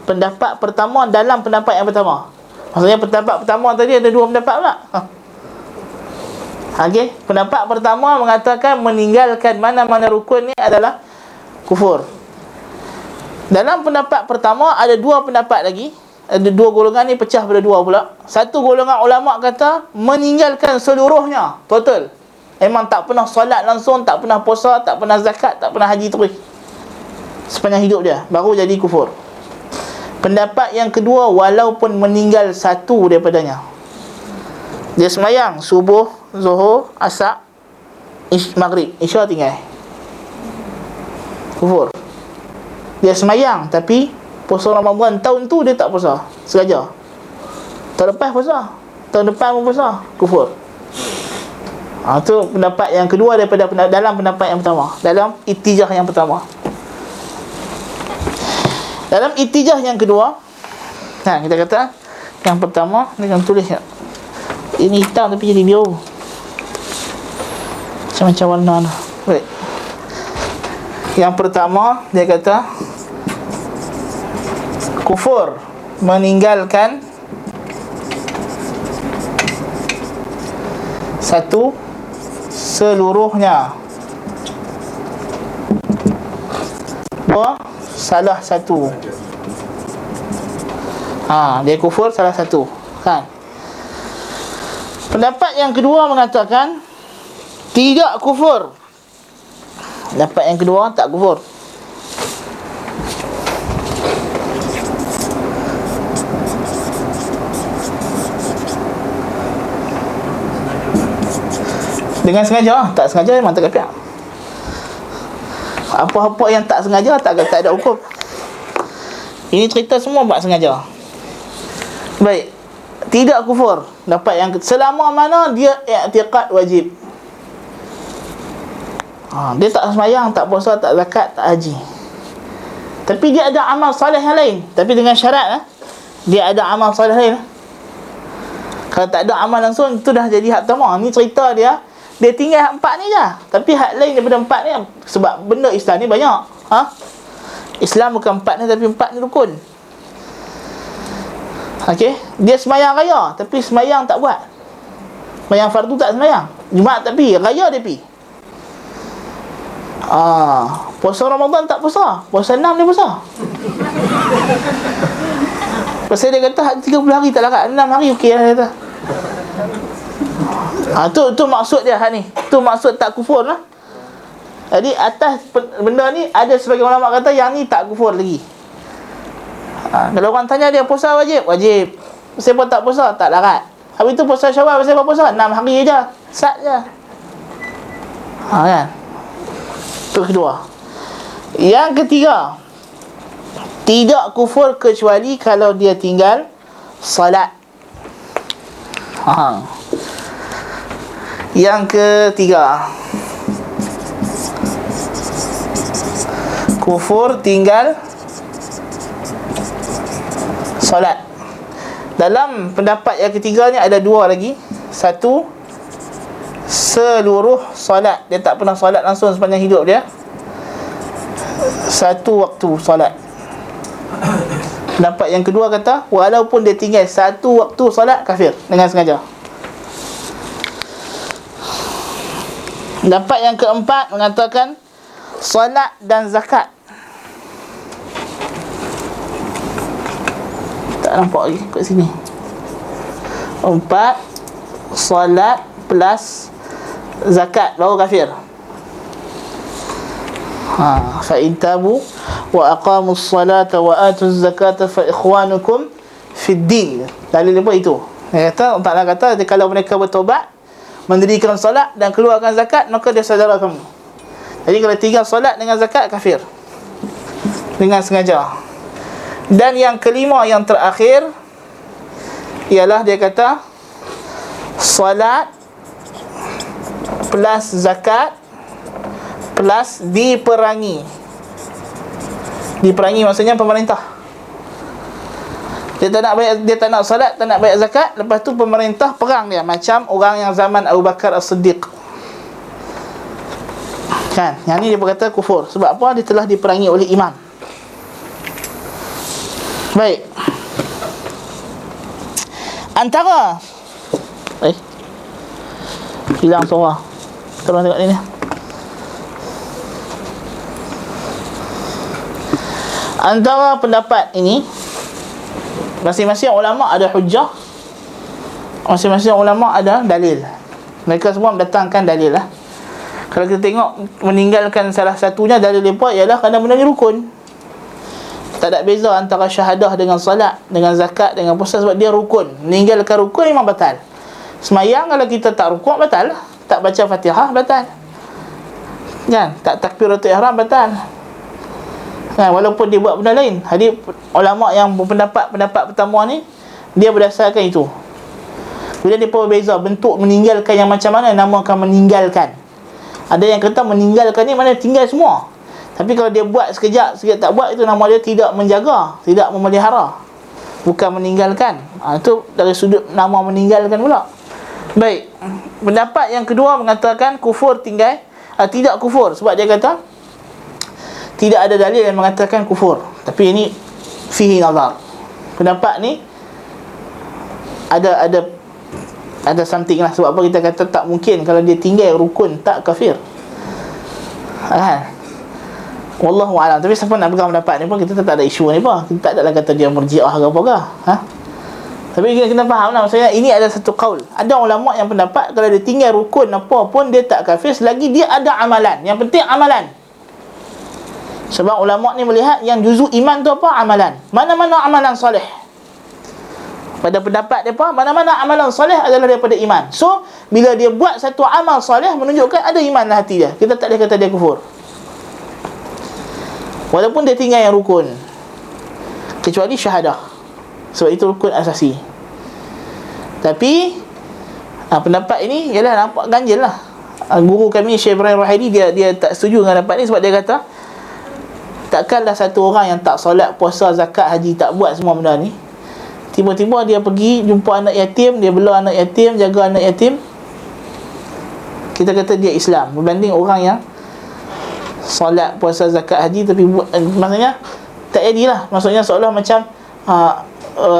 Pendapat pertama dalam pendapat yang pertama. Maksudnya pendapat pertama tadi ada 2 pendapat pula. Okey, pendapat pertama mengatakan meninggalkan mana-mana rukun ni adalah kufur. Dalam pendapat pertama ada 2 pendapat lagi. Ada 2 golongan ni pecah pada 2 pula. Satu golongan ulama kata meninggalkan seluruhnya, total. Memang tak pernah solat langsung, tak pernah puasa, tak pernah zakat, tak pernah haji terus sepanjang hidup dia, baru jadi kufur. Pendapat yang kedua, walaupun meninggal satu daripadanya, dia semayang subuh, zuhur, asar, maghrib, isya tinggal, kufur. Dia semayang tapi puasa Ramadan tahun tu dia tak puasa, sengaja. Tahun lepas puasa, tahun depan pun puasa, kufur. Tu pendapat yang kedua daripada dalam pendapat yang pertama, dalam ittijah yang pertama. Dalam ittijah yang kedua, kita kata yang pertama, ni kan tulis ini hitam tapi jadi biru, macam-macam warna lah. Baik. Yang pertama dia kata kufur meninggalkan seluruhnya. Salah satu. Dia kufur salah satu, kan? Pendapat yang kedua mengatakan tidak kufur. Pendapat yang kedua tak kufur. Dengan sengaja, tak sengaja memang tak kafir. Apa-apa yang tak sengaja tak ada hukum. Ini cerita semua buat sengaja. Baik, tidak kufur. Dapat yang selama mana dia i'tiqad wajib. Dia tak sembahyang, tak puasa, tak zakat, tak haji, tapi dia ada amal soleh yang lain. Tapi dengan syarat dia ada amal soleh lain. Kalau tak ada amal langsung, itu dah jadi hak pertama. Ni cerita dia tinggal hak empat ni je. Tapi hak lain daripada empat ni, sebab benda Islam ni banyak. Islam bukan empat ni, tapi empat ni rukun. Okey, dia sembahyang raya, tapi sembahyang tak buat. Sembahyang fardu tak sembahyang, Jumaat tak pi, raya dia pi. Puasa Ramadan tak puasa, puasa 6 dia puasa. Pasal dia kata 30 hari tak larat, 6 hari okey lah dia kata. Tu maksud dia ni. Tu maksud tak kufur lah. Jadi atas benda ni ada sebagian ulama kata yang ni tak kufur lagi. Kalau orang tanya dia puasa wajib, wajib. Siapa tak puasa, tak larat. Habis tu puasa Syawal, siapa puasa 6 hari je, sat je. Kan? Itu kedua. Yang ketiga, tidak kufur kecuali kalau dia tinggal salat. Yang ketiga, kufur tinggal solat. Dalam pendapat yang ketiga ni ada dua lagi. Satu, seluruh solat. Dia tak pernah solat langsung sepanjang hidup dia. Satu waktu solat. Pendapat yang kedua kata walaupun dia tinggal satu waktu solat, kafir dengan sengaja. Pendapat yang keempat mengatakan solat dan zakat. Tak nampak lagi kat sini. 4, solat plus zakat baru kafir. Fa in tabu wa aqamus salata wa atuz zakata fa ikhwanukum fid din. Dalil apa itu? Dia kata, Allah kata kalau mereka bertaubat, mendirikan solat dan keluarkan zakat, maka dia saudara kamu. Jadi kalau tinggal solat dengan zakat, kafir dengan sengaja. Dan yang kelima, yang terakhir, ialah dia kata solat plus zakat plus diperangi. Diperangi maksudnya pemerintah. Dia tak nak bayar, dia tak nak solat, tak nak bayar zakat, lepas tu pemerintah perang dia, macam orang yang zaman Abu Bakar As-Siddiq. Kan? Yang ni dia berkata kufur. Sebab apa? Dia telah diperangi oleh imam. Baik. Antara hilang suara. Tolong tengok ni. Antara pendapat ini, masing-masing ulama ada hujjah, masing-masing ulama ada dalil. Mereka semua mendatangkan dalil lah. Kalau kita tengok meninggalkan salah satunya, dalil mereka ialah kerana benda ni rukun. Tak ada beza antara syahadah dengan salat, dengan zakat, dengan puasa, sebab dia rukun. Meninggalkan rukun memang batal. Semayang kalau kita tak rukuk, batal. Tak baca Fatihah, batal. Kan? Tak takbiratul ihram, batal. Kan? Walaupun dia buat benda lain. Jadi ulama yang pendapat pertama ni, dia berdasarkan itu. Bila dia berbeza bentuk meninggalkan yang macam mana, namakan meninggalkan. Ada yang kata meninggalkan ni mana tinggal semua. Tapi kalau dia buat sekejap tak buat, itu nama dia tidak menjaga, tidak memelihara, bukan meninggalkan. Itu dari sudut nama meninggalkan pula. Baik. Pendapat yang kedua mengatakan kufur tinggal, tidak kufur, sebab dia kata tidak ada dalil yang mengatakan kufur. Tapi ini fihi nazar. Pendapat ni ada ada something lah. Sebab apa kita kata tak mungkin kalau dia tinggal rukun tak kafir. Wallahu a'lam. Tapi siapa nak pegang pendapat ni pun kita tak ada isu ni pun. Kita tak adalah kata dia murji'ah ke apa ke. Tapi kita kena faham lah, maksudnya ini ada satu qaul. Ada ulama yang pendapat kalau dia tinggal rukun apa pun dia tak kafir selagi dia ada amalan. Yang penting amalan. Sebab ulama ni melihat yang juzu iman tu apa? Amalan. Mana-mana amalan soleh. Pada pendapat mereka, mana-mana amalan soleh adalah daripada iman. So, bila dia buat satu amal soleh menunjukkan ada iman dalam hati dia. Kita tak boleh kata dia kufur. Walaupun dia tinggal yang rukun, kecuali syahadah, sebab itu rukun asasi. Tapi pendapat ini ialah nampak ganjil lah. Guru kami Syekh Ibrahim Ruhaili dia tak setuju dengan pendapat ni. Sebab dia kata takkanlah satu orang yang tak solat, puasa, zakat, haji, tak buat semua benda ni, tiba-tiba dia pergi jumpa anak yatim, dia bela anak yatim, jaga anak yatim, kita kata dia Islam, berbanding orang yang solat, puasa, zakat, haji tapi maksudnya tak jadilah. Maksudnya seolah macam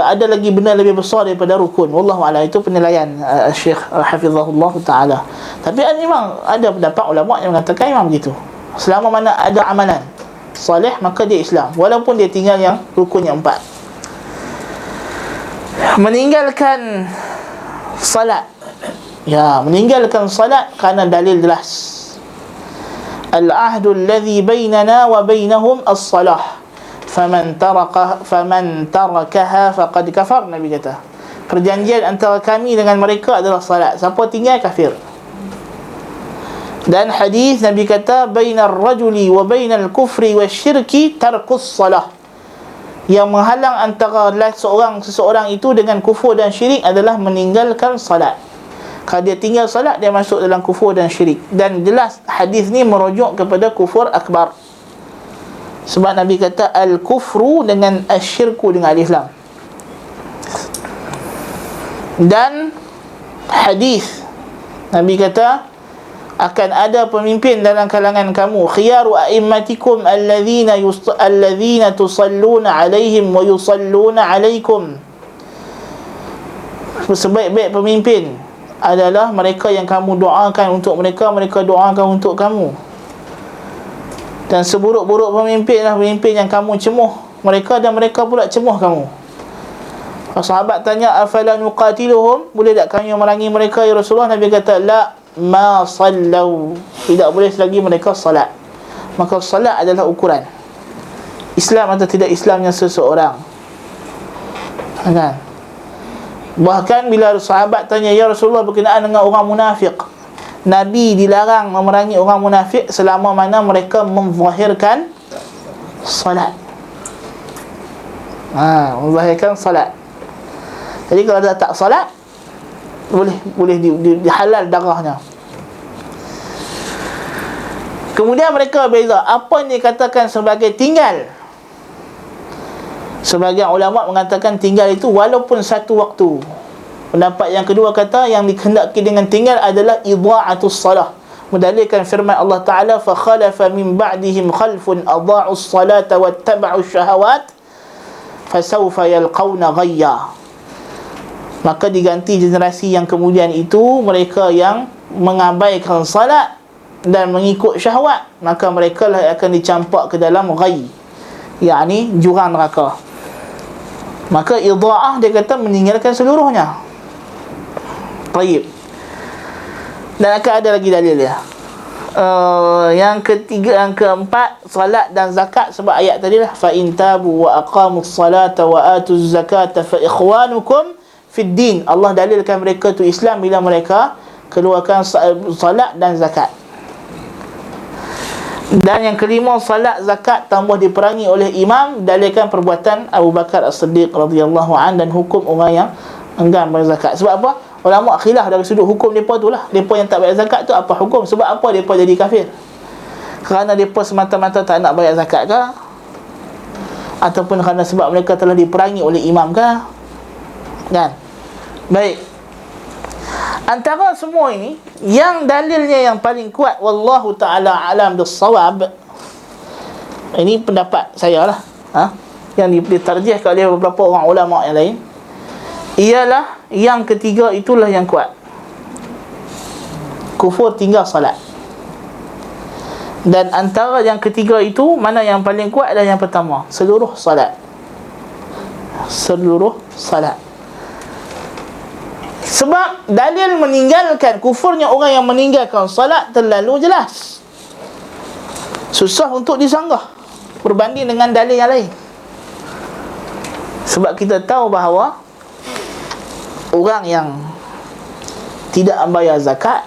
ada lagi benda lebih besar daripada rukun. Wallahu a'lam. Itu penilaian Syekh hafizahullah taala. Tapi memang ada pendapat ulama yang mengatakan memang begitu. Selama mana ada amalan soleh maka dia Islam, walaupun dia tinggal yang rukun yang 4. Meninggalkan salat, meninggalkan salat kerana dalil jelas. Al-ahdu alladhi bainana wa bainahum as-salah, faman tarakaha faqad kafar. Nabi kata perjanjian antara kami dengan mereka adalah salat, siapa tinggal kafir. Dan hadis Nabi kata bainar rajuli wa bainal kufri wasyirki tarkus salah, yang menghalang antara seseorang itu dengan kufur dan syirik adalah meninggalkan salat. Kalau dia tinggal salat, dia masuk dalam kufur dan syirik. Dan jelas hadis ni merujuk kepada kufur akbar. Sebab Nabi kata al-kufru dengan asyirku dengan al-Islam. Dan hadis Nabi kata akan ada pemimpin dalam kalangan kamu, khiyaru a'immatikum alladhina tusalluna alaihim wa yusalluna alaikum. Sebaik-baik pemimpin adalah mereka yang kamu doakan untuk mereka, mereka doakan untuk kamu. Dan seburuk-buruk pemimpin adalah pemimpin yang kamu cemuh mereka dan mereka pula cemuh kamu. Sahabat tanya, afala nuqatiluhum, boleh tak kami memerangi mereka ya Rasulullah? Nabi kata la ma sallau, tidak boleh selagi mereka salat. Maka salat adalah ukuran Islam atau tidak Islamnya seseorang, kan? Bahkan bila sahabat tanya ya Rasulullah berkenaan dengan orang munafik, Nabi dilarang memerangi orang munafik selama mana mereka menzahirkan salat. Menzahirkan salat. Jadi kalau dia tak salat, boleh dihalal darahnya. Kemudian mereka beza apa yang dikatakan sebagai tinggal. Sebagian ulama mengatakan tinggal itu walaupun satu waktu. Pendapat yang kedua kata yang dikehendaki dengan tinggal adalah idha'atus salah, mendalilkan firman Allah Ta'ala, fa khalafa min ba'dihim khalfun adha'us salata wattaba'us syahawat fasawfa yalqawna ghayya. Maka diganti generasi yang kemudian itu mereka yang mengabaikan salat dan mengikut syahwat, maka mereka lah akan dicampak ke dalam ghayy, yakni jurang neraka. Maka idha'ah dia kata meninggalkan seluruhnya. Baik. Dan akan ada lagi dalil dia. Yang ketiga, yang keempat, salat dan zakat. Sebab ayat tadi lah, fa in tabu wa aqamus salata wa atuz zakata fa ikhwanukum fid din. Allah dalilkan mereka tu Islam bila mereka keluarkan salat dan zakat. Dan yang kelima, salat, zakat tambah diperangi oleh imam, dalilkan perbuatan Abu Bakar As-Siddiq radhiyallahu an dan hukum orang yang enggan bayar zakat. Sebab apa? Ulama khilaf dari sudut hukum mereka tu lah. Mereka yang tak bayar zakat tu apa hukum? Sebab apa mereka jadi kafir? Kerana mereka semata-mata tak nak bayar zakat ke? Ataupun kerana sebab mereka telah diperangi oleh imam ke? Kan? Baik. Antara semua ini, yang dalilnya yang paling kuat, wallahu ta'ala alam bis-shawab, ini pendapat saya lah, yang ditarjihkan oleh beberapa orang ulama yang lain. ialah yang ketiga, itulah yang kuat. Kufur tinggal salat. Dan antara yang ketiga itu, mana yang paling kuat adalah yang pertama, seluruh salat. Seluruh salat. Sebab dalil meninggalkan, kufurnya orang yang meninggalkan salat terlalu jelas, susah untuk disanggah berbanding dengan dalil yang lain. Sebab kita tahu bahawa orang yang tidak membayar zakat,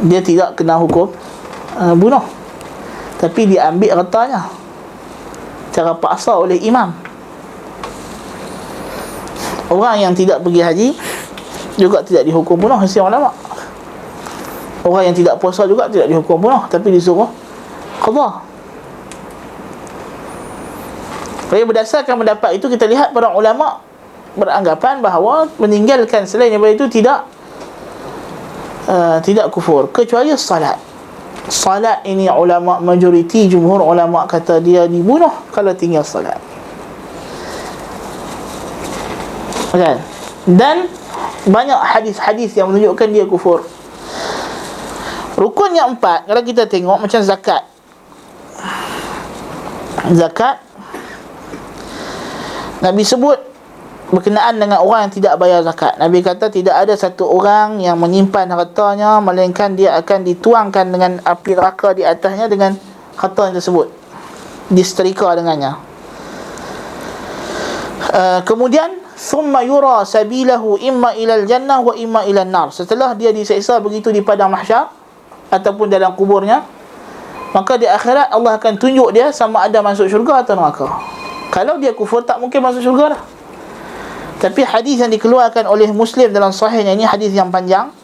dia tidak kena hukum bunuh, tapi dia ambil hartanya cara paksa oleh imam. Orang yang tidak pergi haji juga tidak dihukum bunuh hasil ulama. Orang yang tidak puasa juga tidak dihukum bunuh, tapi disuruh qada. Jadi berdasarkan pendapat itu, kita lihat para ulama beranggapan bahawa meninggalkan selain daripada itu tidak kufur, kecuali salat. Salat ini ulama majoriti, jumhur ulama kata dia dibunuh kalau tinggal salat. Kan? Dan banyak hadis-hadis yang menunjukkan dia kufur. Rukun yang 4, kalau kita tengok macam zakat. Zakat Nabi sebut berkenaan dengan orang yang tidak bayar zakat. Nabi kata tidak ada satu orang yang menyimpan hartanya melainkan dia akan dituangkan dengan api neraka di atasnya dengan harta yang tersebut, disetrika dengannya. Kemudian summa yura sabilahu imma ilal jannah wa imma ilal nar. Setelah dia diseksa begitu di padang mahsyar ataupun dalam kuburnya, maka di akhirat Allah akan tunjuk dia sama ada masuk syurga atau neraka. Kalau dia kufur, tak mungkin masuk syurga dah. Tapi hadis yang dikeluarkan oleh Muslim dalam sahihnya, ini hadis yang panjang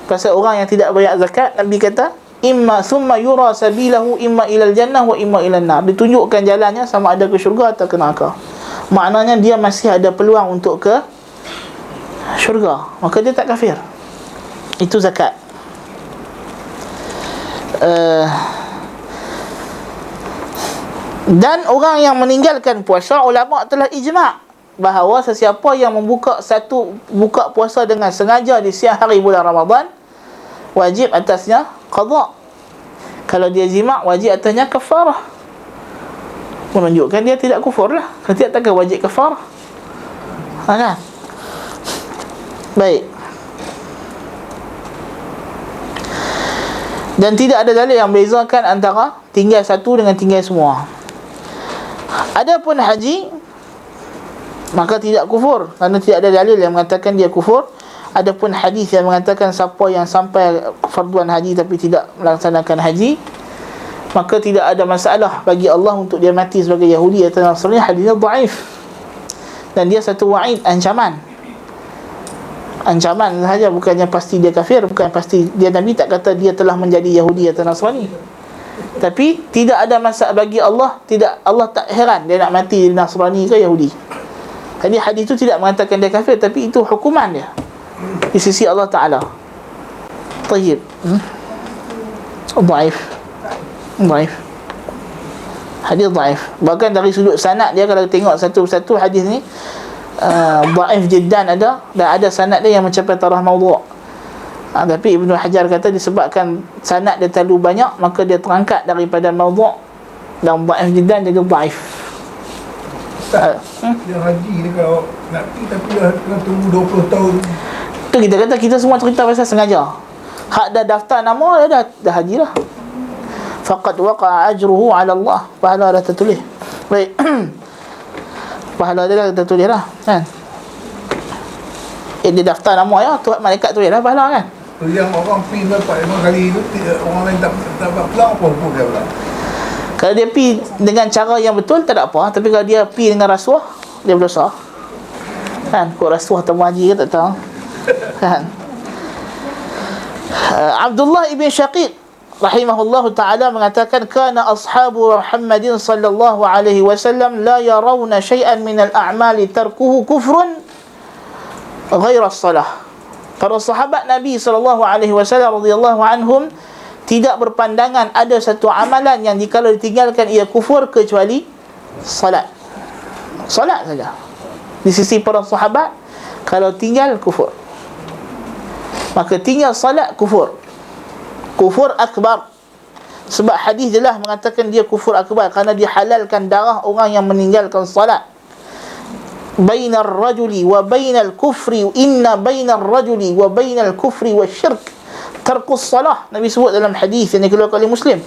pasal orang yang tidak bayar zakat. Nabi kata imma summa yura sabilahu imma ilal jannah wa imma ilal nar. Ditunjukkan jalannya sama ada ke syurga atau ke neraka. Maknanya dia masih ada peluang untuk ke syurga, maka dia tak kafir. Itu zakat. Dan orang yang meninggalkan puasa, ulama telah ijma' bahawa sesiapa yang buka puasa dengan sengaja di siang hari bulan Ramadan, wajib atasnya qada. Kalau dia jima', wajib atasnya kafarah. Menunjukkan dia tidak kufur lah. Kalau tidak, takkan wajib kafarah. Kan? Baik. Dan tidak ada dalil yang membezakan antara tinggal satu dengan tinggal semua. Adapun haji, maka tidak kufur, kerana tidak ada dalil yang mengatakan dia kufur. Adapun hadis yang mengatakan siapa yang sampai farduan haji tapi tidak melaksanakan haji, maka tidak ada masalah bagi Allah untuk dia mati sebagai Yahudi atau Nasrani. Hadisnya dhaif. Dan dia satu wa'id, ancaman sahaja, bukannya pasti dia kafir, bukan pasti dia. Nabi tak kata dia telah menjadi Yahudi atau Nasrani. Tapi tidak ada masalah bagi Allah, Allah tak heran dia nak mati Nasrani ke Yahudi. Jadi hadis itu tidak mengatakan dia kafir, tapi itu hukuman dia di sisi Allah Ta'ala. Tayyib. Dhaif. Hadis dhaif. Bahkan dari sudut sanad dia, kalau tengok satu-satu hadis ni, dhaif jiddan ada, dan ada sanad dia yang mencapai tarah maudhu'. Tapi Ibnu Hajar kata disebabkan sanad dia terlalu banyak, maka dia terangkat daripada maudhu' dan dhaif jiddan jadi dhaif. Dia haji dia kalau nak pergi tapi dah kena tunggu 20 tahun. Tu kita kata kita semua cerita pasal sengaja. Hak dah daftar nama dia dah haji lah. Faqad waqa'a ajruhu 'ala Allah. Pahala dah tertulis. Baik. Pahala dia dah tertulis lah, kan? Dia daftar nama ya, Tuhan malaikat tulis dah pahala, kan? Yang orang pergi 4-5 kali itu, orang lain tak pelang apa pun dia pula. Kalau dia pi dengan cara yang betul, tak ada apa. Tapi kalau dia pi dengan rasuah, dia berdosa, kan? Kok rasuah atau haji ke tak tahu, kan? Abdullah ibn Syaqiq rahimahullahu ta'ala mengatakan, kana ashabu Muhammadin sallallahu alaihi wasallam la yarawna syai'an min al-a'mali tarkuhu kufrun ghaira as-salah. Para sahabat Nabi sallallahu alaihi wasallam radhiyallahu anhum tidak berpandangan ada satu amalan yang kalau ditinggalkan ia kufur kecuali salat. Salat saja. di sisi para sahabat, kalau tinggal kufur. Maka tinggal salat kufur. Kufur akbar. Sebab hadis jelas mengatakan dia kufur akbar, kerana dia halalkan darah orang yang meninggalkan salat. Bainar rajuli wa bainal kufri, inna bainar rajuli wa bainal kufri wasyirk tarkus salah. Nabi sebut dalam hadis yang dikeluarkan oleh Muslim.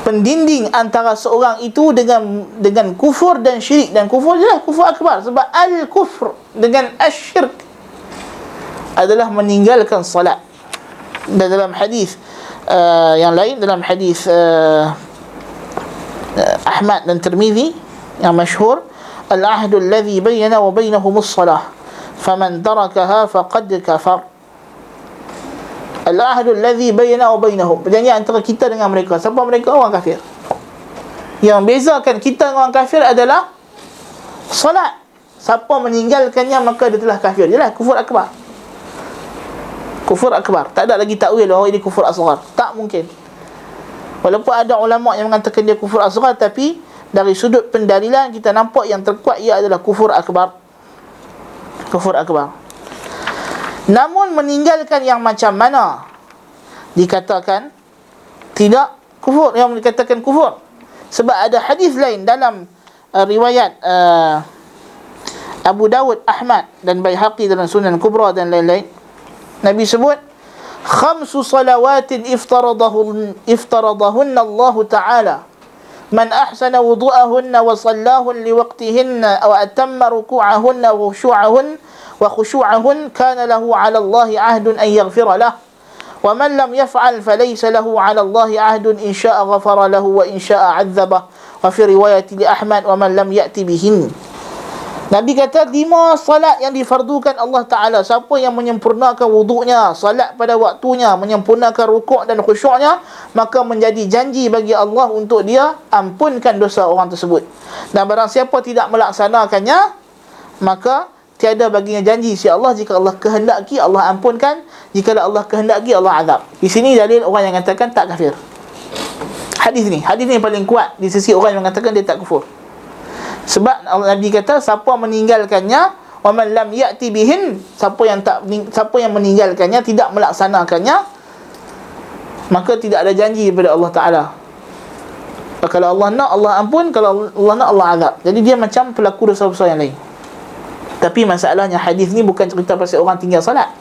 Pendinding antara seorang itu dengan kufur dan syirik. Dan kufur jelas kufur akbar, sebab al-kufr dengan asyirk adalah meninggalkan salat. Dan dalam hadis yang lain, dalam hadis Ahmad dan Tirmizi yang masyhur, al-ahdu alladhi bayyana wa bainahumus salah faman tarakaha faqad kafar. Al-ahdu alladhi bayyana wa bainahum, perjanjian antara kita dengan mereka. Siapa mereka? Orang kafir. Yang bezakan kita dengan orang kafir adalah salat. Siapa meninggalkannya maka dia telah kafir. Jelas kufur akbar. Kufur akbar. Tak ada lagi takwil bahawa ini kufur asghar. Tak mungkin. Walaupun ada ulama yang mengatakan dia kufur asghar, tapi dari sudut pendalilan kita nampak yang terkuat ia adalah kufur akbar. Kufur akbar. Namun meninggalkan yang macam mana dikatakan tidak kufur, yang dikatakan kufur? Sebab ada hadis lain dalam riwayat Abu Dawud, Ahmad dan Baihaqi dalam Sunan Kubra dan lain-lain. Nabi sebut, khamsu salawatin iftaradahunna Allah Ta'ala, man ahsana wudu'ahunna wa sallahun liwaqtihinna wa atamma ruku'ahunna wa khushu'ahun kana lahu 'ala Allah 'ahdun an yaghfira lah, wa man lam yaf'al falaysa lahu 'ala Allah 'ahdun in sha'a ghafara lahu wa in sha'a 'adzabah. Wa fi riwayat li Ahmad, wa man lam ya'ti bihin. Nabi kata 5 salat yang difardukan Allah Ta'ala. Siapa yang menyempurnakan wuduknya, salat pada waktunya, menyempurnakan rukuk dan khusyuknya, maka menjadi janji bagi Allah untuk dia ampunkan dosa orang tersebut. Dan barang siapa tidak melaksanakannya, maka tiada baginya janji si Allah. Jika Allah kehendaki, Allah ampunkan. Jika Allah kehendaki, Allah azab. Di sini dalil orang yang katakan tak kafir. Hadis ni paling kuat di sisi orang yang mengatakan dia tak kufur. Sebab Nabi kata siapa meninggalkannya, wa man lam ya'ti bihin, siapa yang meninggalkannya, tidak melaksanakannya, maka tidak ada janji daripada Allah Ta'ala. Kalau Allah nak, Allah ampun. Kalau Allah nak, Allah azab. Jadi dia macam pelaku dosa besar yang lain. Tapi masalahnya hadis ni bukan cerita pasal orang tinggal salat.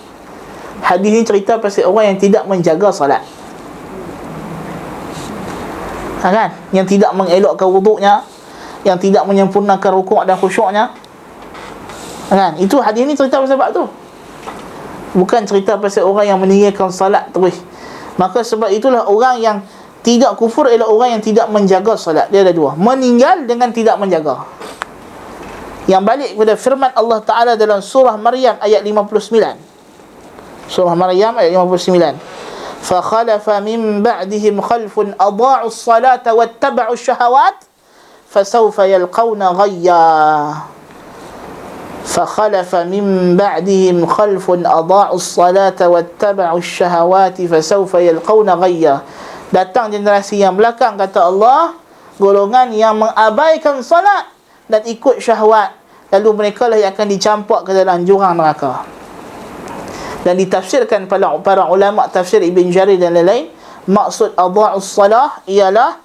Hadis ni cerita pasal orang yang tidak menjaga salat. Kan? Yang tidak mengelokkan wuduknya, yang tidak menyempurnakan rukuk dan khusyuknya. Kan? Itu hadis ni cerita pasal bab tu. Bukan cerita pasal orang yang meninggalkan salat terus. Maka sebab itulah orang yang tidak kufur ialah orang yang tidak menjaga salat. Dia ada dua, meninggal dengan tidak menjaga. Yang balik kepada firman Allah Ta'ala dalam surah Maryam ayat 59. Surah Maryam ayat 59. فَخَلَفَ مِنْ بَعْدِهِمْ خَلْفٌ أَضَاعُوا الصَّلَاةَ وَاتَّبَعُوا الشَّهَوَاتِ فَسَوْفَ يَلْقَوْنَ غَيًّا. فَخَلَفَ مِنْ بَعْدِهِمْ خَلْفٌ أَضَاعُوا الصَّلَاةَ وَاتَّبَعُوا الشَّهَوَاتِ فَسَوْفَ يَلْقَوْنَ غَيًّا. Datang generasi yang belakang, kata Allah, golongan yang mengabaikan salat dan ikut syahwat, lalu mereka lah yang akan dicampak ke dalam jurang neraka. Dan ditafsirkan para ulama tafsir Ibn Jarir dan lain-lain, maksud adha'us salah ialah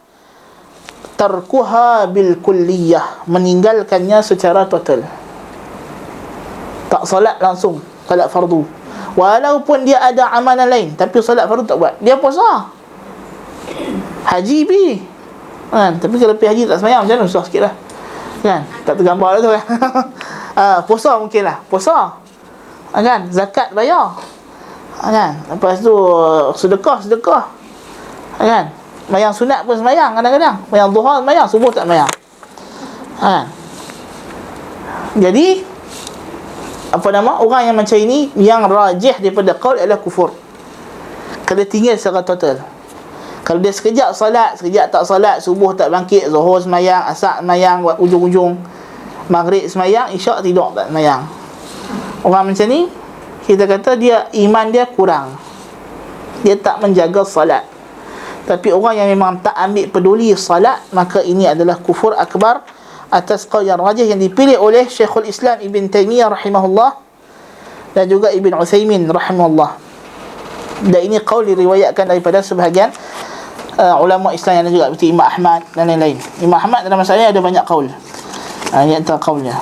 tarkuha bil kulliyah, meninggalkannya secara total. Tak salat langsung, salat fardu. Walaupun dia ada amalan lain, tapi salat fardu tak buat. Dia puasa, haji pi, kan? Tapi kalau pergi haji tak sembahyang, macam mana? Susah sikit lah, kan? Tak tergambar lah tu kan. Puasa mungkin lah, puasa, kan? Zakat bayar, kan? Lepas tu sedekah, kan? Sembahyang sunat pun sembahyang kadang-kadang. Sembahyang duha sembahyang, subuh tak sembahyang, kan? Jadi orang yang macam ini, yang rajih daripada qaul adalah kufur kalau tinggal secara total. Kalau dia sekejap salat, sekejap tak salat, subuh tak bangkit, zuhur sembahyang, asar sembahyang, ujung-ujung maghrib sembahyang, isyak tidur tak sembahyang, orang macam ni kita kata dia iman dia kurang, dia tak menjaga salat. Tapi orang yang memang tak ambil peduli salat, maka ini adalah kufur akbar. atas qaul yang rajih yang dipilih oleh Syekhul Islam Ibn Taymiyah rahimahullah dan juga Ibn Uthaymin rahimahullah. Dan ini qaul diriwayatkan daripada sebahagian ulama Islam yang juga seperti Imam Ahmad dan lain-lain. Imam Ahmad dalam masalah ini ada banyak qaul. Ini antara qaulnya.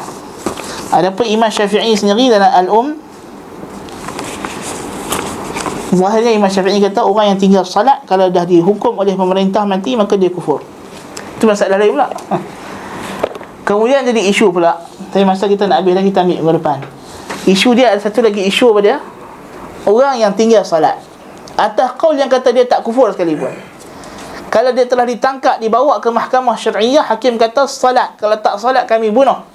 Adapun Imam Syafi'i sendiri dalam Al-Um, zahirnya Imam Syafi'i kata orang yang tinggal salat kalau dah dihukum oleh pemerintah mati maka dia kufur. Itu masalah lain pula. Kemudian jadi isu pula. Tapi masa kita nak habis dah, kita ambil minggu depan. Isu dia ada satu lagi isu pada orang yang tinggal salat atas qaul yang kata dia tak kufur sekalipun. Kalau dia telah ditangkap, dibawa ke mahkamah syar'iyah, hakim kata salat, kalau tak salat kami bunuh.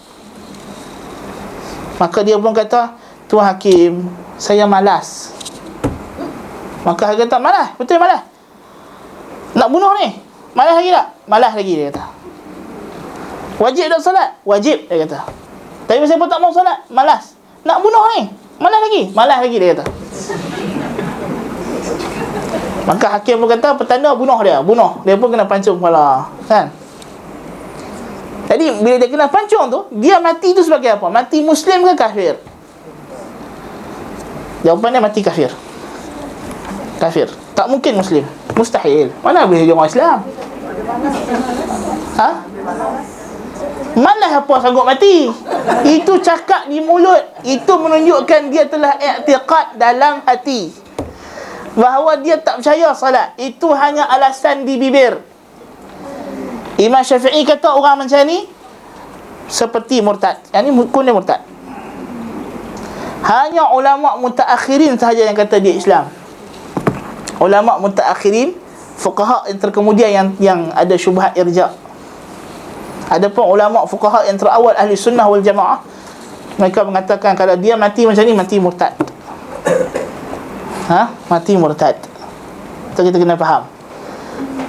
Maka dia pun kata, Tuan Hakim, saya malas. Maka hakim kata, malas, betul malas. Nak bunuh ni, malas lagi tak? Malas lagi, dia kata. Wajib tak salat? Wajib, dia kata. Tapi saya pun tak mau salat, malas. Nak bunuh ni, malas lagi? Malas lagi, dia kata. Maka hakim pun kata petanda bunuh dia. Bunuh. Dia pun kena pancung kepala. Kan? Jadi bila dia kena pancung tu, dia mati tu sebagai apa? Mati Muslim ke kafir? Jawapannya mati kafir. Kafir. Tak mungkin Muslim. Mustahil. Mana boleh jadi orang Islam? Ha? Malas apa sanggup mati? Itu cakap di mulut. Itu menunjukkan dia telah i'tiqad dalam hati bahawa dia tak percaya salat. Itu hanya alasan di bibir. Imam Syafi'i kata orang macam ni seperti murtad. Yang ni hukum dia murtad. Hanya ulama' mutaakhirin sahaja yang kata dia Islam. Ulama' mutaakhirin, fuqaha yang terkemudian yang ada syubhat irja'. Adapun ulama' fuqaha yang terawal ahli sunnah wal jamaah, mereka mengatakan kalau dia mati macam ni, mati murtad. Mati murtad. Itu kita kena faham.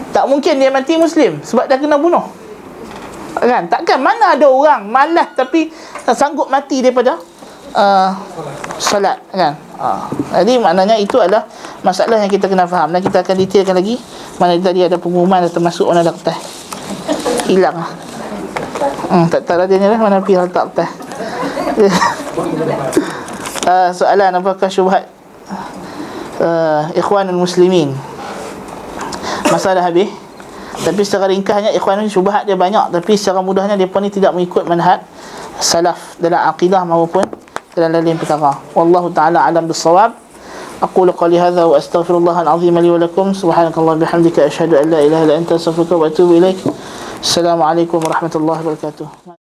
Tak mungkin dia mati Muslim sebab dah kena bunuh. Kan? Takkan mana ada orang malas tapi sanggup mati daripada salat, kan? Jadi maknanya itu adalah masalah yang kita kena faham. Dan kita akan detailkan lagi. Mana tadi ada pengumuman dah termasuk mana dah kertas. Hilang lah. Tak tahu lah dia ni lah mana pergi letak kertas. Soalan apakah syubhat Ikhwanul Muslimin? Masalah habis. Tapi secara ringkasnya Ikhwanul syubhat dia banyak, tapi secara mudahnya mereka ni tidak mengikut manhaj salaf dalam akidah maupun dalam lain perkara. Wallahu ta'ala alam bis-shawab. Aqulu qali hadza wa astaghfirullahal azim li wa lakum. Subhanakallah bihamdika asyhadu an la ilaha illa anta astaghfiruka wa atubu ilaik. Assalamualaikum warahmatullahi wabarakatuh.